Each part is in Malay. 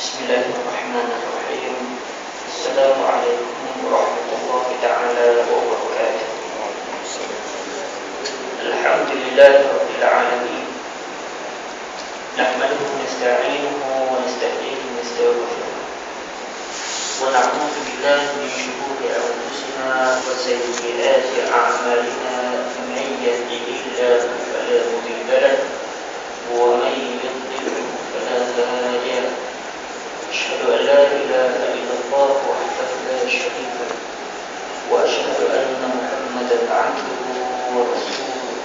Bismillahirrahmanirrahim. Assalamualaikum warahmatullahi ta'ala wabarakatuh. Alhamdulillahi rabbil alamin. Nahmaduhu wa nasta'inuhu wa nasta'dihi wa nastaghfiruh. Wa na'udzu billahi min shururi anfusina wa sayyiati a'malina. Man yahdihillahu fala mudilla lahu wa man yudlil fala hadiya lahu. أشهد أن لا إله إلا الله وحده لا شريك له وأشهد أن محمدا عبده ورسوله.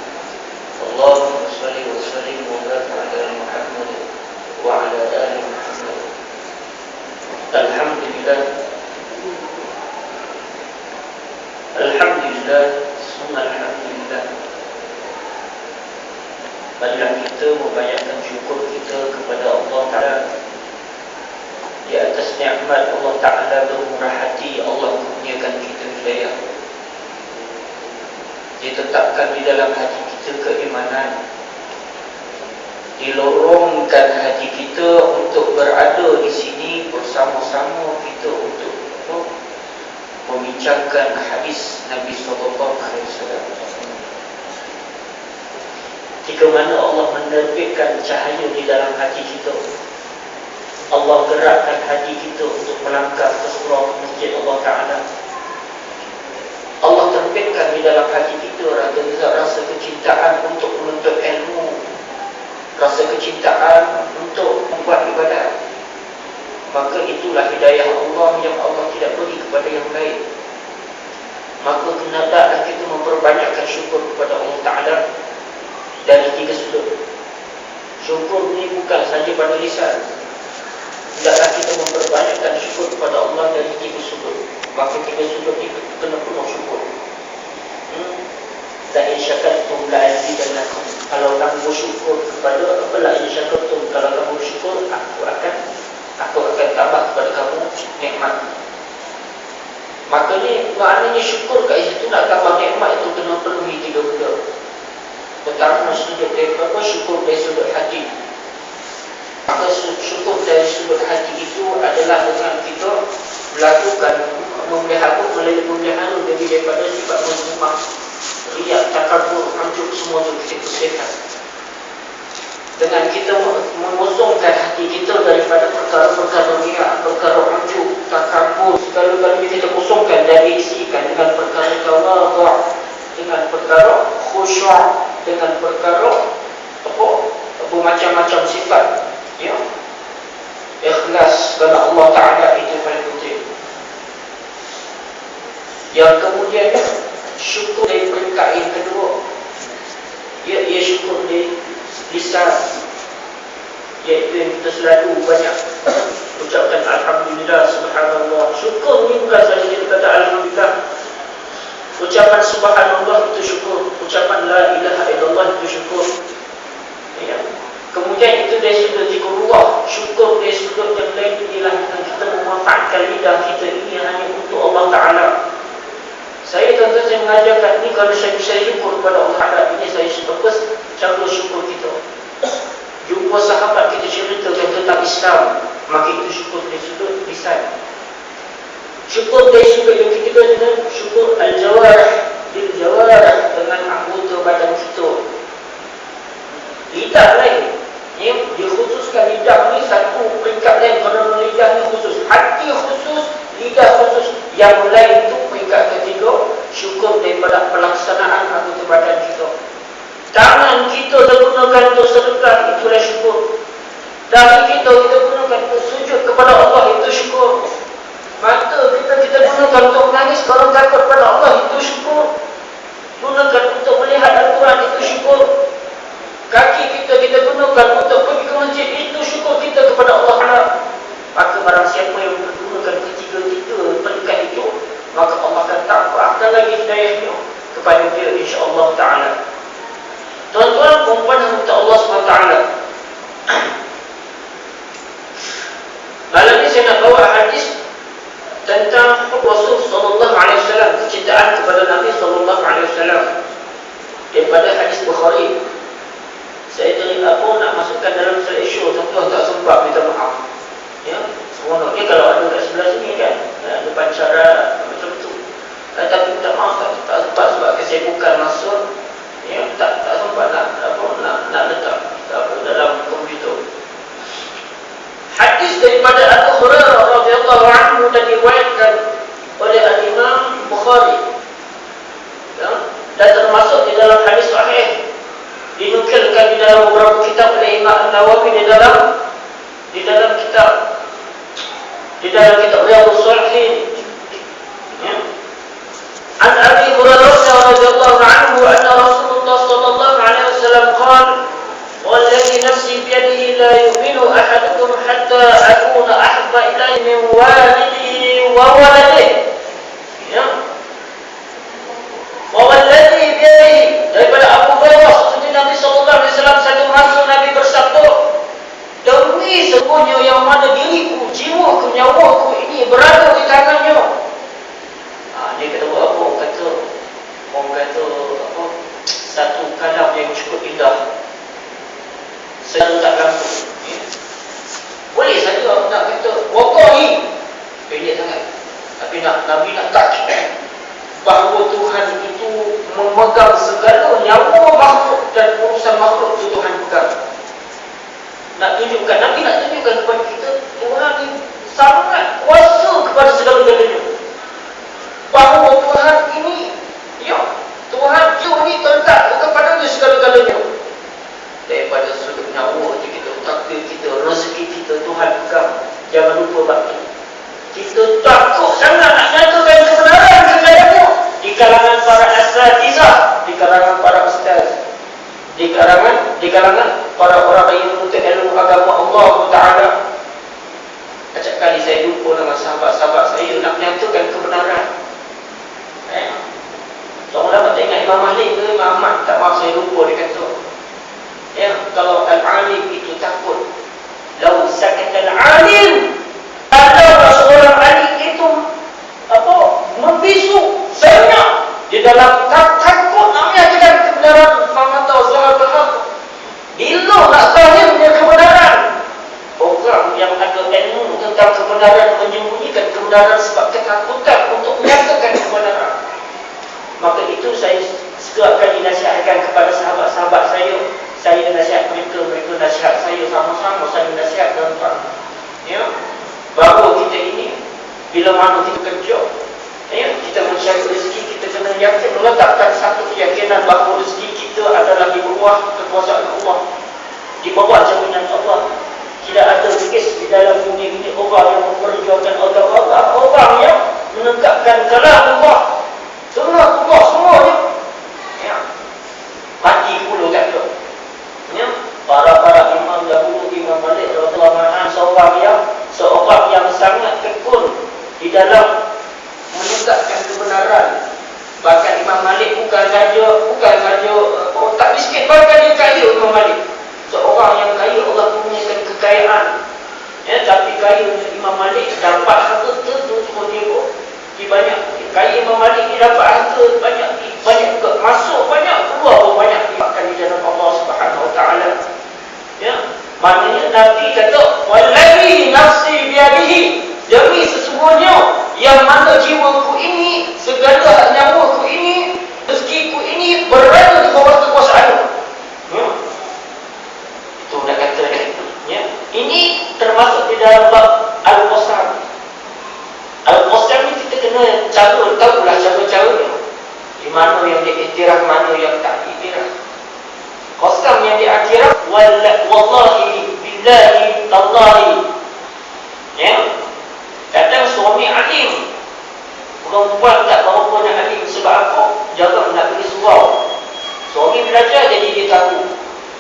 اللهم صل وسلم وبارك على محمد وعلى آل محمد. الحمد لله ثم الحمد لله. Marilah kita membanyakkan syukur kita kepada Allah Ta'ala di atas nikmat Allah Ta'ala bermurah hati. Allah kurniakan kita hidayah, ditetapkan di dalam hati kita keimanan, dilorongkan hati kita untuk berada di sini bersama-sama kita untuk membincangkan hadis Nabi SAW. Jika mana Allah menerbitkan cahaya di dalam hati kita, Allah gerakkan hati kita untuk melangkah ke surau masjid Allah Ta'ala. Allah terbitkan di dalam hati kita rasa kecintaan untuk menuntut ilmu, rasa kecintaan untuk membuat ibadat. Maka itulah hidayah Allah yang Allah tidak beri kepada yang lain. Maka hendaklah kita memperbanyakkan syukur kepada Allah Ta'ala dari tiga sudut. Syukur ini bukan saja pada lisan, hendaklah kita memperbanyakkan syukur kepada Allah dari tiga sudut. Maka tiga sudut itu kena penuh syukur. La in syakartum la azidannakum. Kalau kamu bersyukur kepada apa, la in syakartum, kalau kamu bersyukur, aku akan tambah kepada kamu nikmat. Maka ni maknanya syukur kat situ nak tambah nikmat itu kena penuhi tiga benda. Pertama, sudut dari apa? Syukur dari sudut hati. Maka syukur dari sudut hati itu adalah dengan kita melakukan memelihara pemeliharaan lebih daripada sifat mazmumah, riak, takabur, anjuk, semua itu kita bersihkan. Dengan kita mengosongkan hati kita daripada perkara-perkara riak, perkara anjuk, takabur, segala-galanya kita kosongkan dan diisikan dengan perkara tawadhu', dengan perkara khusyuk, dengan perkara bermacam-macam sifat, ya, ikhlas kerana Allah Ta'ala, itu paling penting. Yang kemudian syukur dari peringkat yang kedua, ia syukur dari lisan, iaitu yang kita selalu banyak ucapkan Alhamdulillah, Subhanallah. Syukur ni bukan sahaja kita kata Alhamdulillah. Ucapan Subhanallah itu syukur, ucapan La ilaha illallah itu syukur, ya. Kemudian itu dari sudut zikrullah. Syukur dari sudut yang lain ialah kita memanfaatkan lidah kita ini hanya untuk Allah Ta'ala. Saya tuan-tuan, saya mengajarkan ini kalau saya bisa syukur kepada Allah Ta'ala, ini saya fokus cara syukur kita. Jumpa sahabat kita ceritakan tentang Islam, maka itu syukur dari sudut lisan. Syukur dari sudut yang ketiga dengan syukur al-jawarih, bil jawarih, dengan anggota badan kita. Lidah lain, ya, dikhususkan lidah ni satu peringkat lain kerana lidah ni khusus, hati khusus, lidah khusus. Yang lain itu peringkat ketiga, syukur daripada pelaksanaan anggota badan kita. Tangan kita gunakan untuk sedekah, itulah syukur. Dahi kita gunakan untuk sujud kepada Allah, itu syukur. Mata kita gunakan untuk menangis kalau takut kepada Allah, itu syukur. Gunakan untuk melihat Al-Quran, itu syukur. Kaki kita gunakan untuk pergi ke masjid, itu syukur kita kepada Allah Ta'ala. Maka barang siapa yang menggunakan ketiga-tiga peringkat itu, maka Allah akan tambahkan lagi hidayahnya kepada dia, insya-Allah Ta'ala. Tuan-tuan, perempuan untuk Allah SWT, malam ni saya nak bawa hadis tentang Rasul sallallahu alaihi wasallam, kecintaan kepada Nabi sallallahu alaihi wasallam, daripada hadis Bukhari. Saya tadi nak masukkan dalam slideshow, tuan-tuan tak sempat, minta maaf. Ya, Seronok dia kalau ada kat sebelah sini kan, depan cara macam tu. Tapi minta maaf tak sempat sebab kesibukan masuk, ya, tak sempat nak letak dalam komputer. Hadis daripada Abu Hurairah radhiyallahu anhu dan diriwayatkan oleh Al-Imam Bukhari, ya, dan termasuk di dalam hadis sahih, dinukilkan di dalam beberapa kitab oleh Imam An-Nawawi di dalam kitab Riyadhus Shalihin, ya. An Abi Hurairah radhiyallahu anhu anna Rasulullah sallallahu alaihi wasallam qala والذي نفسي بيده لا يؤمن أحدكم حتى أكون أحب إليه من والده وولده. Ya. Walladhi biyadihi, daripada Abu Hurairah seperti Nabi sallallahu alaihi wasallam satu masa Nabi bersabda, demi sesungguhnya yang mana diriku, jiwaku, nyawaku ini berada di tangannya. Dia kata apa? Orang kata apa? Satu kalam yang cukup indah. Saya tak gantung, ya. Boleh saja nak kata wallahi, pendek sangat. Tapi Nabi nak takkid bahawa Tuhan itu memegang segala nyawa makhluk dan urusan makhluk itu Tuhan pegang. Nabi nak tunjukkan kepada kita Tuhan ini sangat kuasa kepada segala-galanya. Bahawa Tuhan ini, ya, Tuhan ini terletak kepada segala-galanya. Daripada sudut nyawa kita, takdir kita, rezeki kita, Tuhan pegang. Jangan lupa bakti. Kita takut sangat nak nyatakan kebenaran segalanya. Di kalangan para asatizah, di kalangan para ustaz, di kalangan para orang yang menuntut ilmu agama Allah Ta'ala. Acap kali saya lupa dengan sahabat-sahabat saya nak menyatakan kebenaran. Seorang lama tak ingat Imam Malik ke Imam Ahmad, tak maaf saya lupa dia kata, ya, kalau al-alim itu takut, lau sakata al-alim, ada seorang alim itu membisu banyak di dalam takut nak menyatakan kebenaran, famata zahar. Bila nak zahirnya kebenaran, orang yang ada ilmu tentang kebenaran menyembunyikan kebenaran sebab ketakutan untuk menyatakan kebenaran. Maka itu saya segera akan dinasihatkan kepada sahabat-sahabat saya nasihat mereka nasihat saya, sama-sama saya nasihat tuan-tuan, ya, bahawa kita ini bila mana kita kerja, ya, kita mencari rezeki, kita kena yakin, meletakkan satu keyakinan bahawa rezeki kita adalah di bawah kekuasaan Allah, di bawah jaminan Allah. Tidak ada kes di dalam dunia ini orang yang memperjuangkan agama Allah, orang yang menegakkan kalam Allah, sunnah Allah semuanya, ya, mati puluh tak ada. Ya, para imam dahulu, Imam Malik radhiyallahu anhu, seorang yang sangat tekun di dalam menegakkan kebenaran. Bahkan Imam Malik bukan saja tak miskin, bahkan dia kaya. Imam Malik seorang yang kaya, Allah kurniakan kekayaan, ya, tapi kaya Imam Malik dapat harta tu semua dia banyak. Kaya Imam Malik ni dapat harta banyak juga, masuk banyak, keluar pun banyak, dimakan di dalam Allah Subhanahu Wa Taala. Ya, maknanya Nabi kata, wallahi nafsi biyadihi, demi sesungguhnya yang mana jiwaku ini, segala nyawaku ini, rezekiku ini berada di bawah kekuasaan. Ya, itu nak kata, ya, ini termasuk di dalam bab al-qasam. Al-qasam ni kita kena tahulah cara-caranya. Di mana yang diiktiraf, mana yang tak diiktiraf. Qasam yang diiktiraf, wallahi billahi tallahi, ya. Kadang suami alim, perempuan tak berapa nak alim. Sebab apa? Jangan nak beri surau. Suami belajar jadi dia tahu.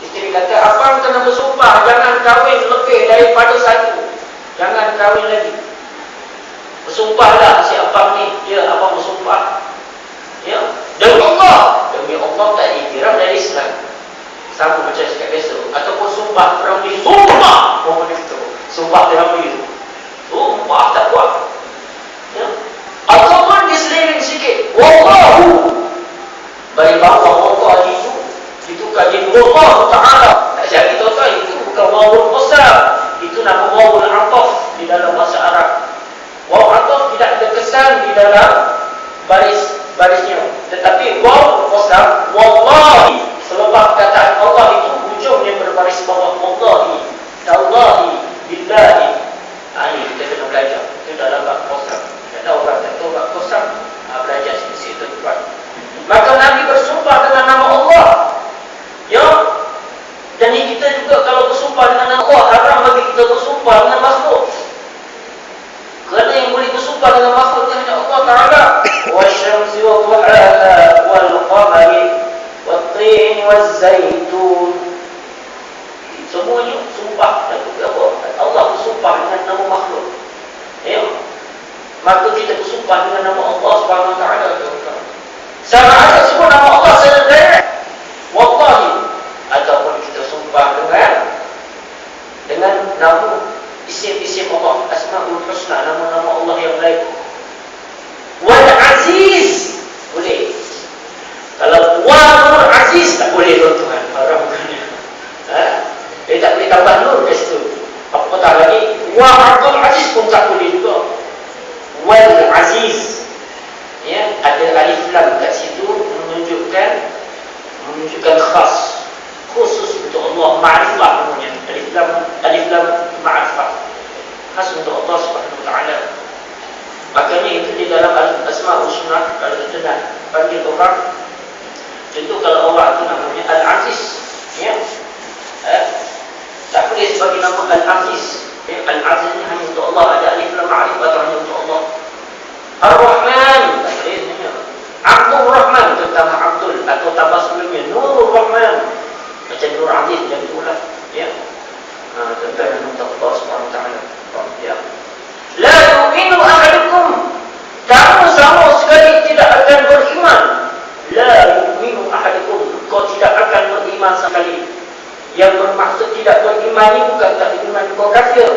Isteri kata, abang kena bersumpah jangan kahwin lebih daripada satu, jangan kahwin lagi. Bersumpahlah si abang ni, ya, abang bersumpah, ya, demi Allah tak diiktiraf dari Islam. Sama macam cakap biasa, ataupun sumpah Ramli, sumpah mohon itu, sumpah Ramli itu, sumpah tak kuat, ya. Ataupun diseliling sikit, wallahu, bagi bawah Allah itu kajian Allah Ta'ala. Tak jadi tahu itu bukan wawul qasam, itu nama wawul ataf di dalam bahasa dalam barisnya. Tetapi waw qasam, wallahi, selepas perkataan Allah itu ujungnya berbaris bawah wallahi, tallahi, billahi. Ini kita kena belajar. Itu dalam bab qasam. Ada orang tak tahu bab qasam, belajar situ tempat. Maka Nabi bersumpah dengan nama Allah. Ya. Dan kita juga kalau bersumpah dengan nama Allah, haram bagi kita bersumpah dengan makhluk. Kerana yang boleh bersumpah dengan makhluk hanya Allah Ta'ala. Wasyamsi wa duhaha wal qamari wat-tin waz-zaitun. Semuanya sumpah. Allah bersumpah dengan nama makhluk. Ya. Maka kita bersumpah dengan nama Allah Subhanahu Wa Ta'ala. Sama ada sebut nama Allah secara direct, wallahi, ataupun kita sumpah dengan nama isim-isim Allah, Asmaul Husna, nama-nama Allah yang baik. Wal Aziz boleh. Kalau Wal Aziz tak boleh tuan-tuan, haram bukannya. Dia tak boleh tambah nur ke situ. Apatah lagi Wa Abdul Aziz pun tak boleh juga. Wal Aziz, ya, ada alif lam kat situ menunjukkan khas, khusus untuk Allah, ma'rifah namanya. Alif lam ma'rifah, khas untuk Allah Subhanahu Wa Ta'ala. Makanya itu di dalam Asma' Husna, kalau kita nak panggil orang, contoh kalau orang itu namanya Al-Aziz, ya, tak boleh sebagai nama Al-Aziz. Al-Aziz ini hanya untuk Allah, ada alif lam ma'rifah hanya untuk Allah. Ar-Rahman, tak boleh sebenarnya. Abdul Rahman, terutama Abdul, atau tambah sebelumnya Nurul Rahman, macam Nur Aziz dan itulah, ya. Tentang untuk Allah Subhanahu Wa Ta'ala. Ya. La yu'minu ahadukum, kamu sama sekali tidak akan beriman. La yu'minu ahadukum, kau tidak akan beriman sekali. Yang bermaksud tidak beriman ini bukan tak beriman kau kafir.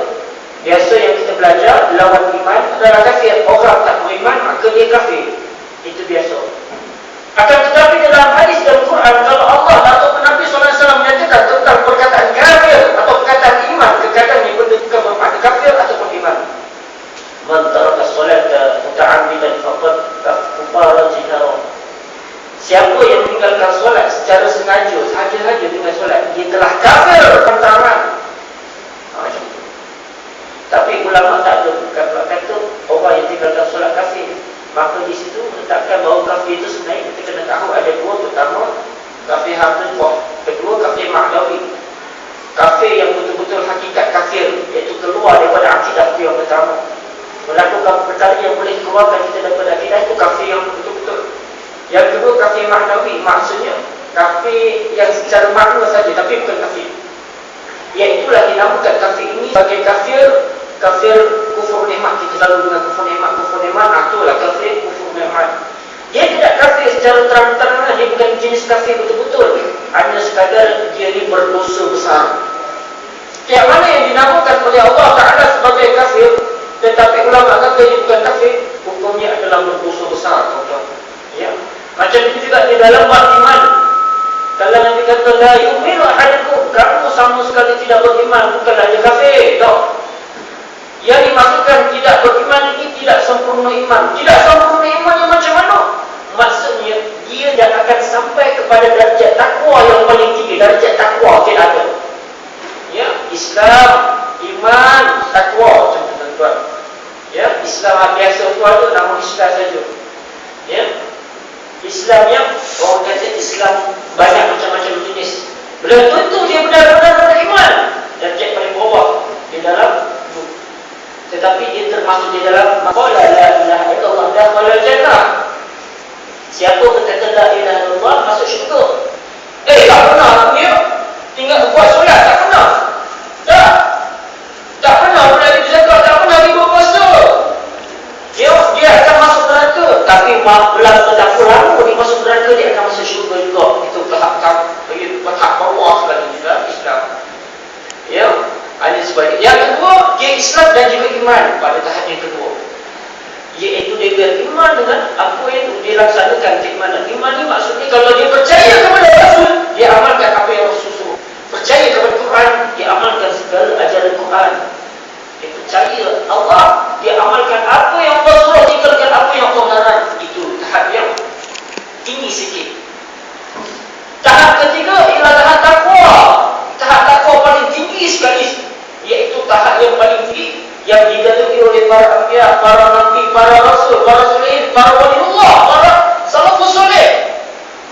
Biasa yang kita belajar, lawan iman adalah kafir. Orang tak beriman maka dia kafir. Itu biasa. Akan tetapi dalam hadis dan Quran, kalau Allah atau Nabi SAW menyatakan tentang perkataan kafir atau perkataan iman, kadang-kadang yang bukan bermakna kafir ataupun iman. Man taraka salata muta'ammidan faqad kafara jihara. Siapa yang meninggalkan solat secara sengaja, sahaja-sahaja dengan solat, dia telah kafir terang-terangan. Macam itu. Tapi ulama tak ada kata orang yang tinggalkan solat kafir. Maka di situ menetapkan bahawa kafir itu sebenarnya kita kena tahu ada dua. Pertama, kafir hakikah. Kedua, kafir maknawi. Kafir yang betul-betul hakikat kafir, iaitu keluar daripada akidah itu yang pertama. Melakukan perkara yang boleh keluarkan kita daripada akidah, itu kafir yang betul-betul. Yang kedua, kafir maknawi, maksudnya kafir yang secara makna saja tapi bukan kafir. Iaitulah dinamakan kafir ini sebagai kafir kufur nikmat. Kita selalu dengan kufur nikmat, itulah kafir kufur nikmat. Dia tidak kafir secara terang-terangan, dia bukan jenis kafir betul-betul, hanya sekadar dia ini berdosa besar. Yang mana yang dinamakan oleh Allah Ta'ala sebagai kafir, tetapi ulama kata dia bukan kafir, hukumnya adalah berdosa besar, tuan-tuan. Ya. Macam itu juga di dalam bab iman. Kalau Nabi kata la yu'minu ahadukum, kamu sama sekali tidak beriman, bukanlah dia kafir. Tak. Yang dimaksudkan tidak beriman ini tidak sempurna iman. Tidak sempurna iman yang macam mana? Maksudnya dia tidak akan sampai kepada darjat takwa yang paling tinggi. Darjat takwa tidak ada. Ya, Islam, iman, takwa, macam tu tuan-tuan. Ya, Islam biasa tu ada nama Islam saja. Ya. Islam yang orang kata Islam banyak macam-macam jenis. Belum tentu dia benar-benar beriman. Darjat paling bawah di dalam itu. Tetapi dia termasuk di dalam qala la ilaha illallah dakhala jannah. Siapa berkata la ilaha illallah masuk syurga. Tak pernah dia tinggal buat solat, tak pernah. Tak pernah belajar zakat, tak pernah dia puasa. Dia akan masuk neraka, tapi belum berapa lama dia masuk neraka, dia akan masuk syurga juga. Itu tahap bawah sekali juga Islam. Ya, ada sebalik. Yang kedua, dia Islam dan juga iman pada tahap yang kedua. Iaitu dia beriman dengan apa yang dilaksanakan keimanan. Iman ni maksudnya kalau dia percaya kepada Rasul, dia amalkan apa yang Rasul suruh. Percaya kepada Quran, dia amalkan segala ajaran Quran. Dia percaya Allah, dia amalkan apa yang Allah suruh, tinggalkan apa yang Allah sikit. Tahap ketiga ialah tahap takwa. Tahap takwa paling tinggi sekali, iaitu tahap yang paling tinggi yang dilalui oleh para anbiya, para nabi, para rasul, para solihin, para waliullah, para salafus soleh.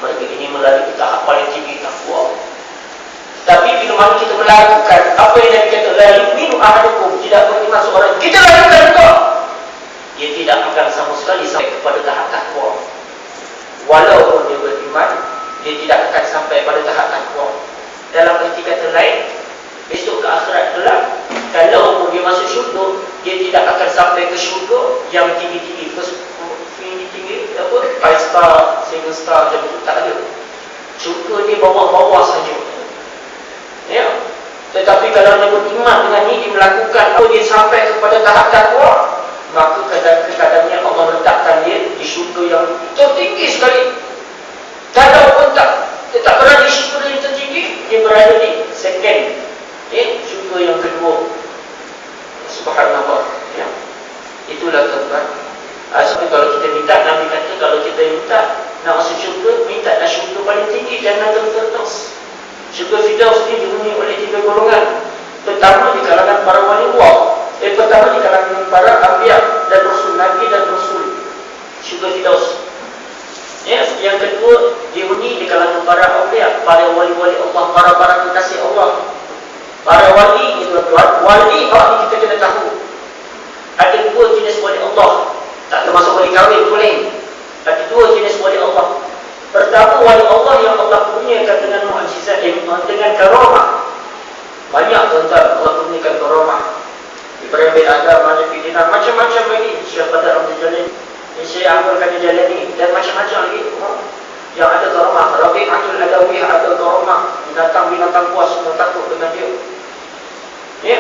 Mereka ini melalui tahap paling tinggi takwa. Tapi bila mana kita melakukan apa yang Nabi kata, la yu'minu ahadukum, tidak beriman seorang, kita lakukan juga, dia tidak akan sama sekali sampai kepada tahap takwa. Walaupun dia beriman, dia tidak akan sampai pada tahap takwa. Dalam arti kata lain, besok ke akhirat kelak, kalau dia masuk syurga, dia tidak akan sampai ke syurga yang tinggi-tinggi, tinggi-tinggi apa, 5 star, 7 star, macam itu, tak ada. Syurga dia bawah-bawah saja. Ya. Tetapi kalau dia beriman dengan ini, dia melakukan atau dia sampai kepada tahap takwa, maka kadang-kadangnya Allah letakkan dia di syurga yang tertinggi sekali. Kadang pun tak berada di syurga yang tertinggi, dia berada di second, syurga yang kedua. Subhanallah. Ya. Itulah tuan-tuan. Sebab kalau kita minta, Nabi kata kalau kita minta nak masuk syurga, minta nak syurga paling tinggi, Jannatul Firdaus. Syurga Firdaus ini dihuni oleh 3 golongan. Pertama di kalangan para waliullah, pertama di kalangan para anbiya dan rasul, nabi dan rasul. Syurga Firdaus. Ya, yang kedua dihuni di kalangan para awliya, para wali-wali Allah, para kekasih Allah. Para wali itu tuan, wali ini kita kena tahu. Ada 2 jenis wali Allah. Tak termasuk wali kahwin boleh. Ada 2 jenis wali Allah. Pertama, wali Allah yang Allah kurniakan dengan mukjizat, dengan karamah. Banyak tuan-tuan Allah kurniakan karamah. Ibrahim bin Adam, Nabi Dinar, macam-macam lagi. Syekh Badar Abdul Jalil, Syekh Abdul Qadir Jalani, dan macam-macam lagi yang ada karamah. Rabi'atul Adawiyah ada karamah. Binatang-binatang puas semua takut dengan dia. Ya.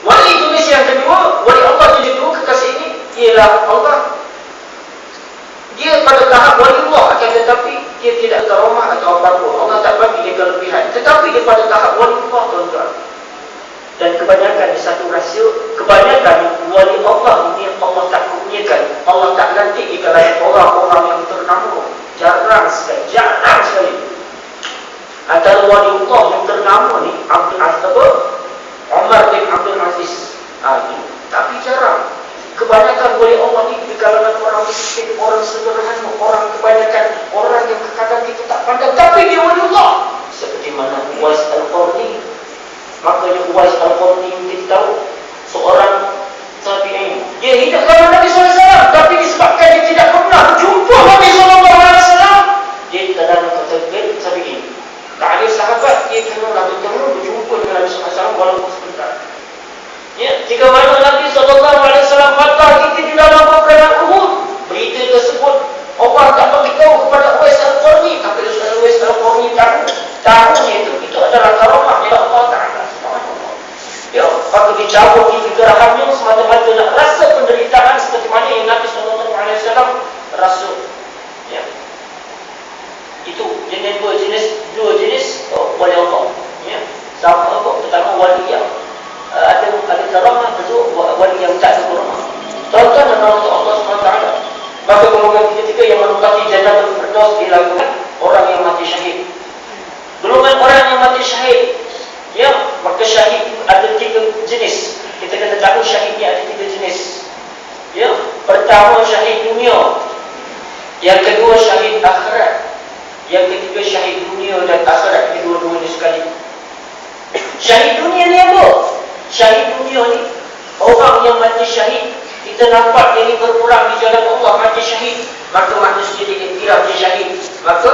Wali jenis yang kedua, wali Allah jenis kedua, kekasih ini ialah Allah. Dia pada tahap wali Allah, akan tetapi dia tidak karamah atau apa-apa. Allah tak bagi dia kelebihan, tetapi dia pada tahap wali Allah, tuan-tuan. Dan kebanyakan di satu rasio, kebanyakan wali Allah ini Allah tak kurniakan, Allah tak lantik di kalangan orang-orang yang ternama. Jarang sekali. Antara wali Allah yang ternama ni Abdul Aziz, Umar bin Abdul Aziz. Tapi jarang. Kebanyakan wali Allah ni di kalangan orang miskin, orang sederhana, orang kebanyakan orang yang kadang kita tak pandang, tapi dia wali Allah. Seperti mana Uwais Al-Qarni. Makanya Uwais Al-Qarni kita tahu seorang tabi'in. Dia hidup zaman Nabi SAW, tapi disebabkan dia tidak pernah berjumpa Nabi SAW, dia dalam kategori tabi'in. Tak ada sahabat dia kenalah bertemu berjumpa dengan Nabi SAW walaupun sebentar. Ya, jika mana Nabi SAW patah kita di dalam peperangan Uhud, berita tersebut Allah tak beritahu kepada Uwais Al-Qarni, tapi Uwais Al-Qarni tahunya itu adalah karamah ya Allah Ta'ala. Ya, maka dicabut di gerahannya semata-mata nak rasa penderitaan seperti mana yang Nabi SAW rasa. Ya. Itu dua jenis wali Allah. Ya. Sama apa? Pertama wali yang ada karamah, kedua wali yang tak ada karamah. Tuan-tuan dan Allah SWT. Maka golongan ketiga yang menempati Jannatul Firdaus dilakukan orang yang mati syahid. Golongan orang yang mati syahid, ya, maka syahid ada 3 jenis. Kita kena tahu syahidnya ada 3 jenis. Ya, pertama syahid dunia, yang kedua syahid akhirat, yang ketiga syahid dunia dan akhirat, kedua-duanya sekali. Syahid dunia ni apa? Syahid dunia ni orang yang mati syahid, kita nampak dia ni berperang di jalan Allah, mati syahid, maka manusia diiktiraf dia syahid, maka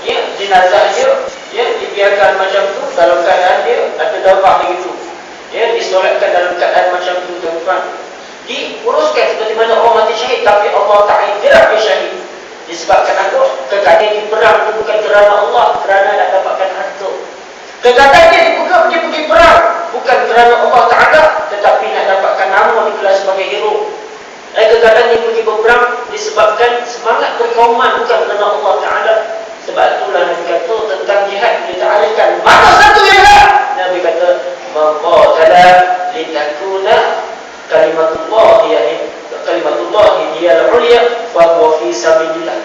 ya, jenazah dia ya, dibiarkan macam tu dalam keadaan dia ada darah begitu, ya, disolatkan dalam keadaan macam tu, tuan-tuan. Diuruskan seperti mana orang mati syahid, tapi Allah tak iktiraf dia syahid. Disebabkan apa? Kekadang di perang itu bukan kerana Allah, kerana nak dapatkan harta. Kekadang dia pergi perang bukan kerana Allah Ta'ala, tetapi nak dapatkan nama dikelar sebagai hero. Kekadang dia pergi berperang disebabkan semangat perkauman, bukan kerana Allah Ta'ala. Sebab itulah Nabi kata tentang jihad, dia ta'alakan mana satu yang tak? Nabi kata maqatala litakuna kalimatullah hiyal ulya fa huwa fi sabilillah.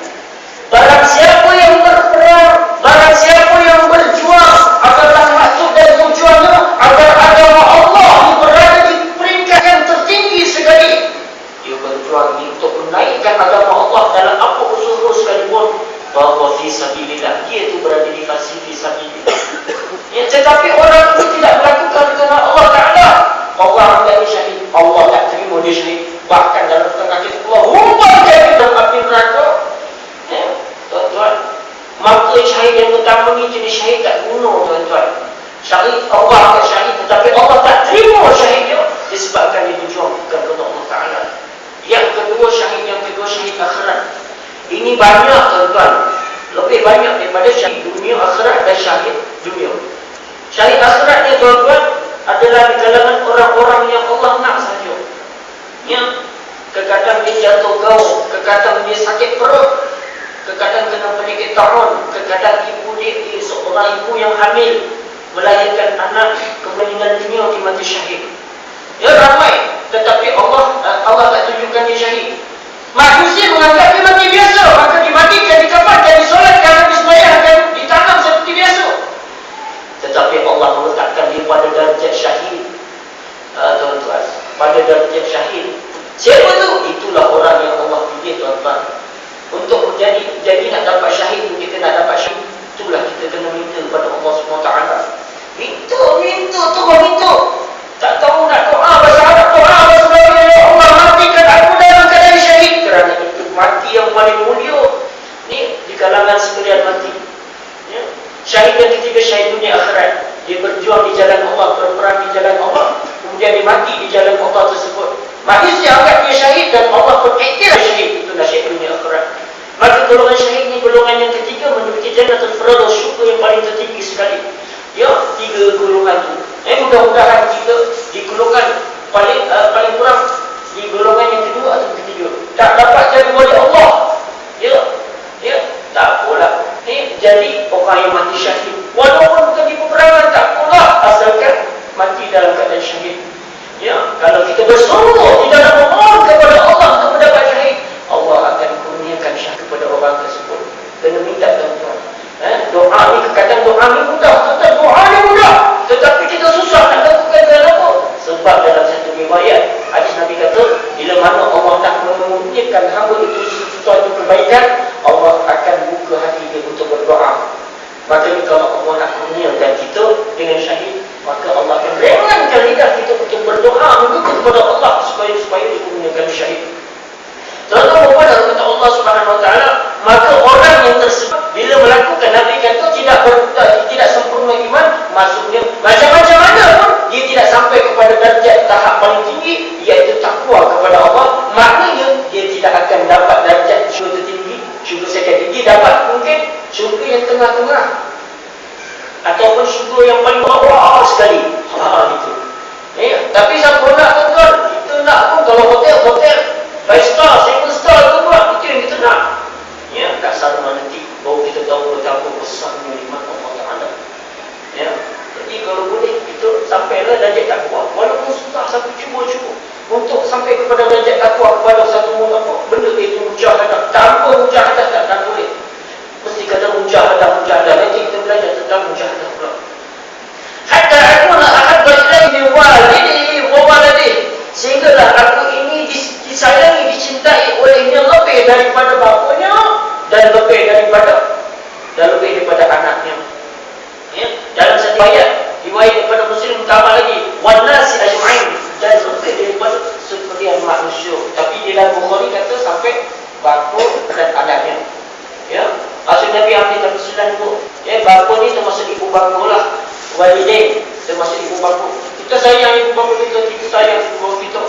Barang siapa yang berperang, barang siapa yang berjuang adalah maksud dan tujuannya agar agama Allah berada di peringkat yang tertinggi sekali. Dia berjuang untuk menaikkan agama Allah dalam apa usaha sekalipun, bahwa fi sabilillah, dia itu berada di fasi fi sabilillah. Ya, tetapi orang itu tidak melakukan kerana Allah Ta'ala, Allah anggap dia syahid, Allah tak terima dia syahid. Bahkan dalam tengah kita Allahumma jadikan dalam api neraka. Ya, tuan-tuan, maka syahid yang pertama ni jenis syahid tak guna, tuan-tuan. Syahid Allah akan syahid, tetapi Allah tak terima syahid dia disebabkan dia berjuang bukan kerana Allah Ta'ala. Yang kedua syahid akhirat. Ini banyak, tuan-tuan, lebih banyak daripada syahid dunia akhirat dan syahid dunia. Syahid akhirat ni, tuan-tuan, adalah di kalangan orang-orang yang Allah nak saja. Ya, kadang dia jatuh gaul, kadang dia sakit perut, kadang kena penyakit taun, kadang ibu dia seorang ibu yang hamil melahirkan anak kemudian dunia dia mati syahid. Ya, ramai, tetapi Allah tak tunjukkan dia syahid. Manusia menganggap dia mati biasa, maka dimatikan, dikafankan, disolatkan, disembahyangkan, ditanam seperti biasa. Tetapi Allah meletakkan dia pada darjat syahid. Tuan-tuan, pada darjat syahid. Siapa tu? Itulah orang yang Allah pilih, tuan-tuan. Untuk jadi nak dapat syahid, kita nak dapat syahid, itulah kita kena minta kepada Allah SWT. Minta, terus minta. Tak tahu nak doa bahasa Arab, doa bahasa Melayu, ya Allah matikan aku dalam keadaan syahid. Kerana itu mati yang paling mulia ni di kalangan sekalian mati. Ya. Syahid yang ketiga, syahid dunia akhirat. Dia berjuang di jalan Allah, berperang di jalan Allah, kemudian dia mati di jalan Allah tersebut. Manusia anggap dia syahid dan Allah pun iktiraf syahid. Itulah syahid dunia akhirat. Maka golongan syahid ni golongan yang ketiga memiliki jannatul firdaus, syurga yang paling tertinggi sekali. Ya, 3 golongan tu. Mudah-mudahan kita di golongan paling kurang di golongan yang kedua atau ketiga. Tak dapat jadi wali Allah. Ya, tak apalah. Jadi orang yang mati syahid, walaupun bukan di peperangan, tak apalah, asalkan mati dalam keadaan syahid. Ya, kalau kita bersungguh di dalam memohon kepada Allah untuk mendapat syahid, Allah akan kurniakan syahid kepada orang tersebut. Kena minta, tuan-tuan. Doa ni, kadang doa ni mudah, tuan-tuan, doa ni mudah, tetapi kita susah nak lakukan. Kenapa? Sebab dalam satu riwayat hadis Nabi kata, bila mana Allah nak memurniakan hamba itu sesuatu kebaikan, Allah akan buka hati dia untuk berdoa. Maka kalau Allah nak kurniakan kita dengan syahid, maka Allah akan ringankan lidah kita untuk berdoa meminta kepada Allah supaya dikurniakan syahid. Tuan-tuan, kepada kata Allah Subhanahu Wa Taala, maka orang yang tersebut bila melakukan, Nabi kata tidak sempurna iman, maksudnya macam-macam mana pun dia tidak sampai kepada darjat tahap paling tinggi, iaitu takwa kepada Allah. Maknanya dia tidak akan dapat darjat syurga tertinggi, syurga sekali. Dia dapat mungkin syurga yang tengah-tengah ataupun syurga yang paling bawah sekali. Itu. Tapi siapa nak, tuan-tuan? Kita nak pun kalau hotel 5 star, 7 star tu buat, itu yang kita nak. Ya, tak sama nanti baru kita tahu betapa besarnya nikmat Allah Ta'ala. Ya, jadi kalau boleh kita sampailah darjat takwa, walaupun susah, satu cuba untuk sampai kepada darjat takwa kepada satu benda itu mujahadah. Tanpa mujahadah tak boleh. Mesti kata mujahadah. Nanti kita belajar tentang mujahadah pula. Hatta akuna ahabba ilaihi min walidihi wa waladihi, sehinggalah aku ini disayangi, dicintai olehnya lebih daripada bapanya dan lebih daripada anaknya. Ya, dalam satu riwayat daripada Muslim utama lagi, wan nasi ajma'in, dan lebih daripada sekalian manusia. Tapi di dalam Bukhari kata sampai bapa dan anaknya. Ya, asal Nabi ambil tersulan tu. Ya, bapa ni termasuk ibu bapa lah. Walidain termasuk ibu bapa. Kita sayang ibu bapa kita sayang ibu bapa kita.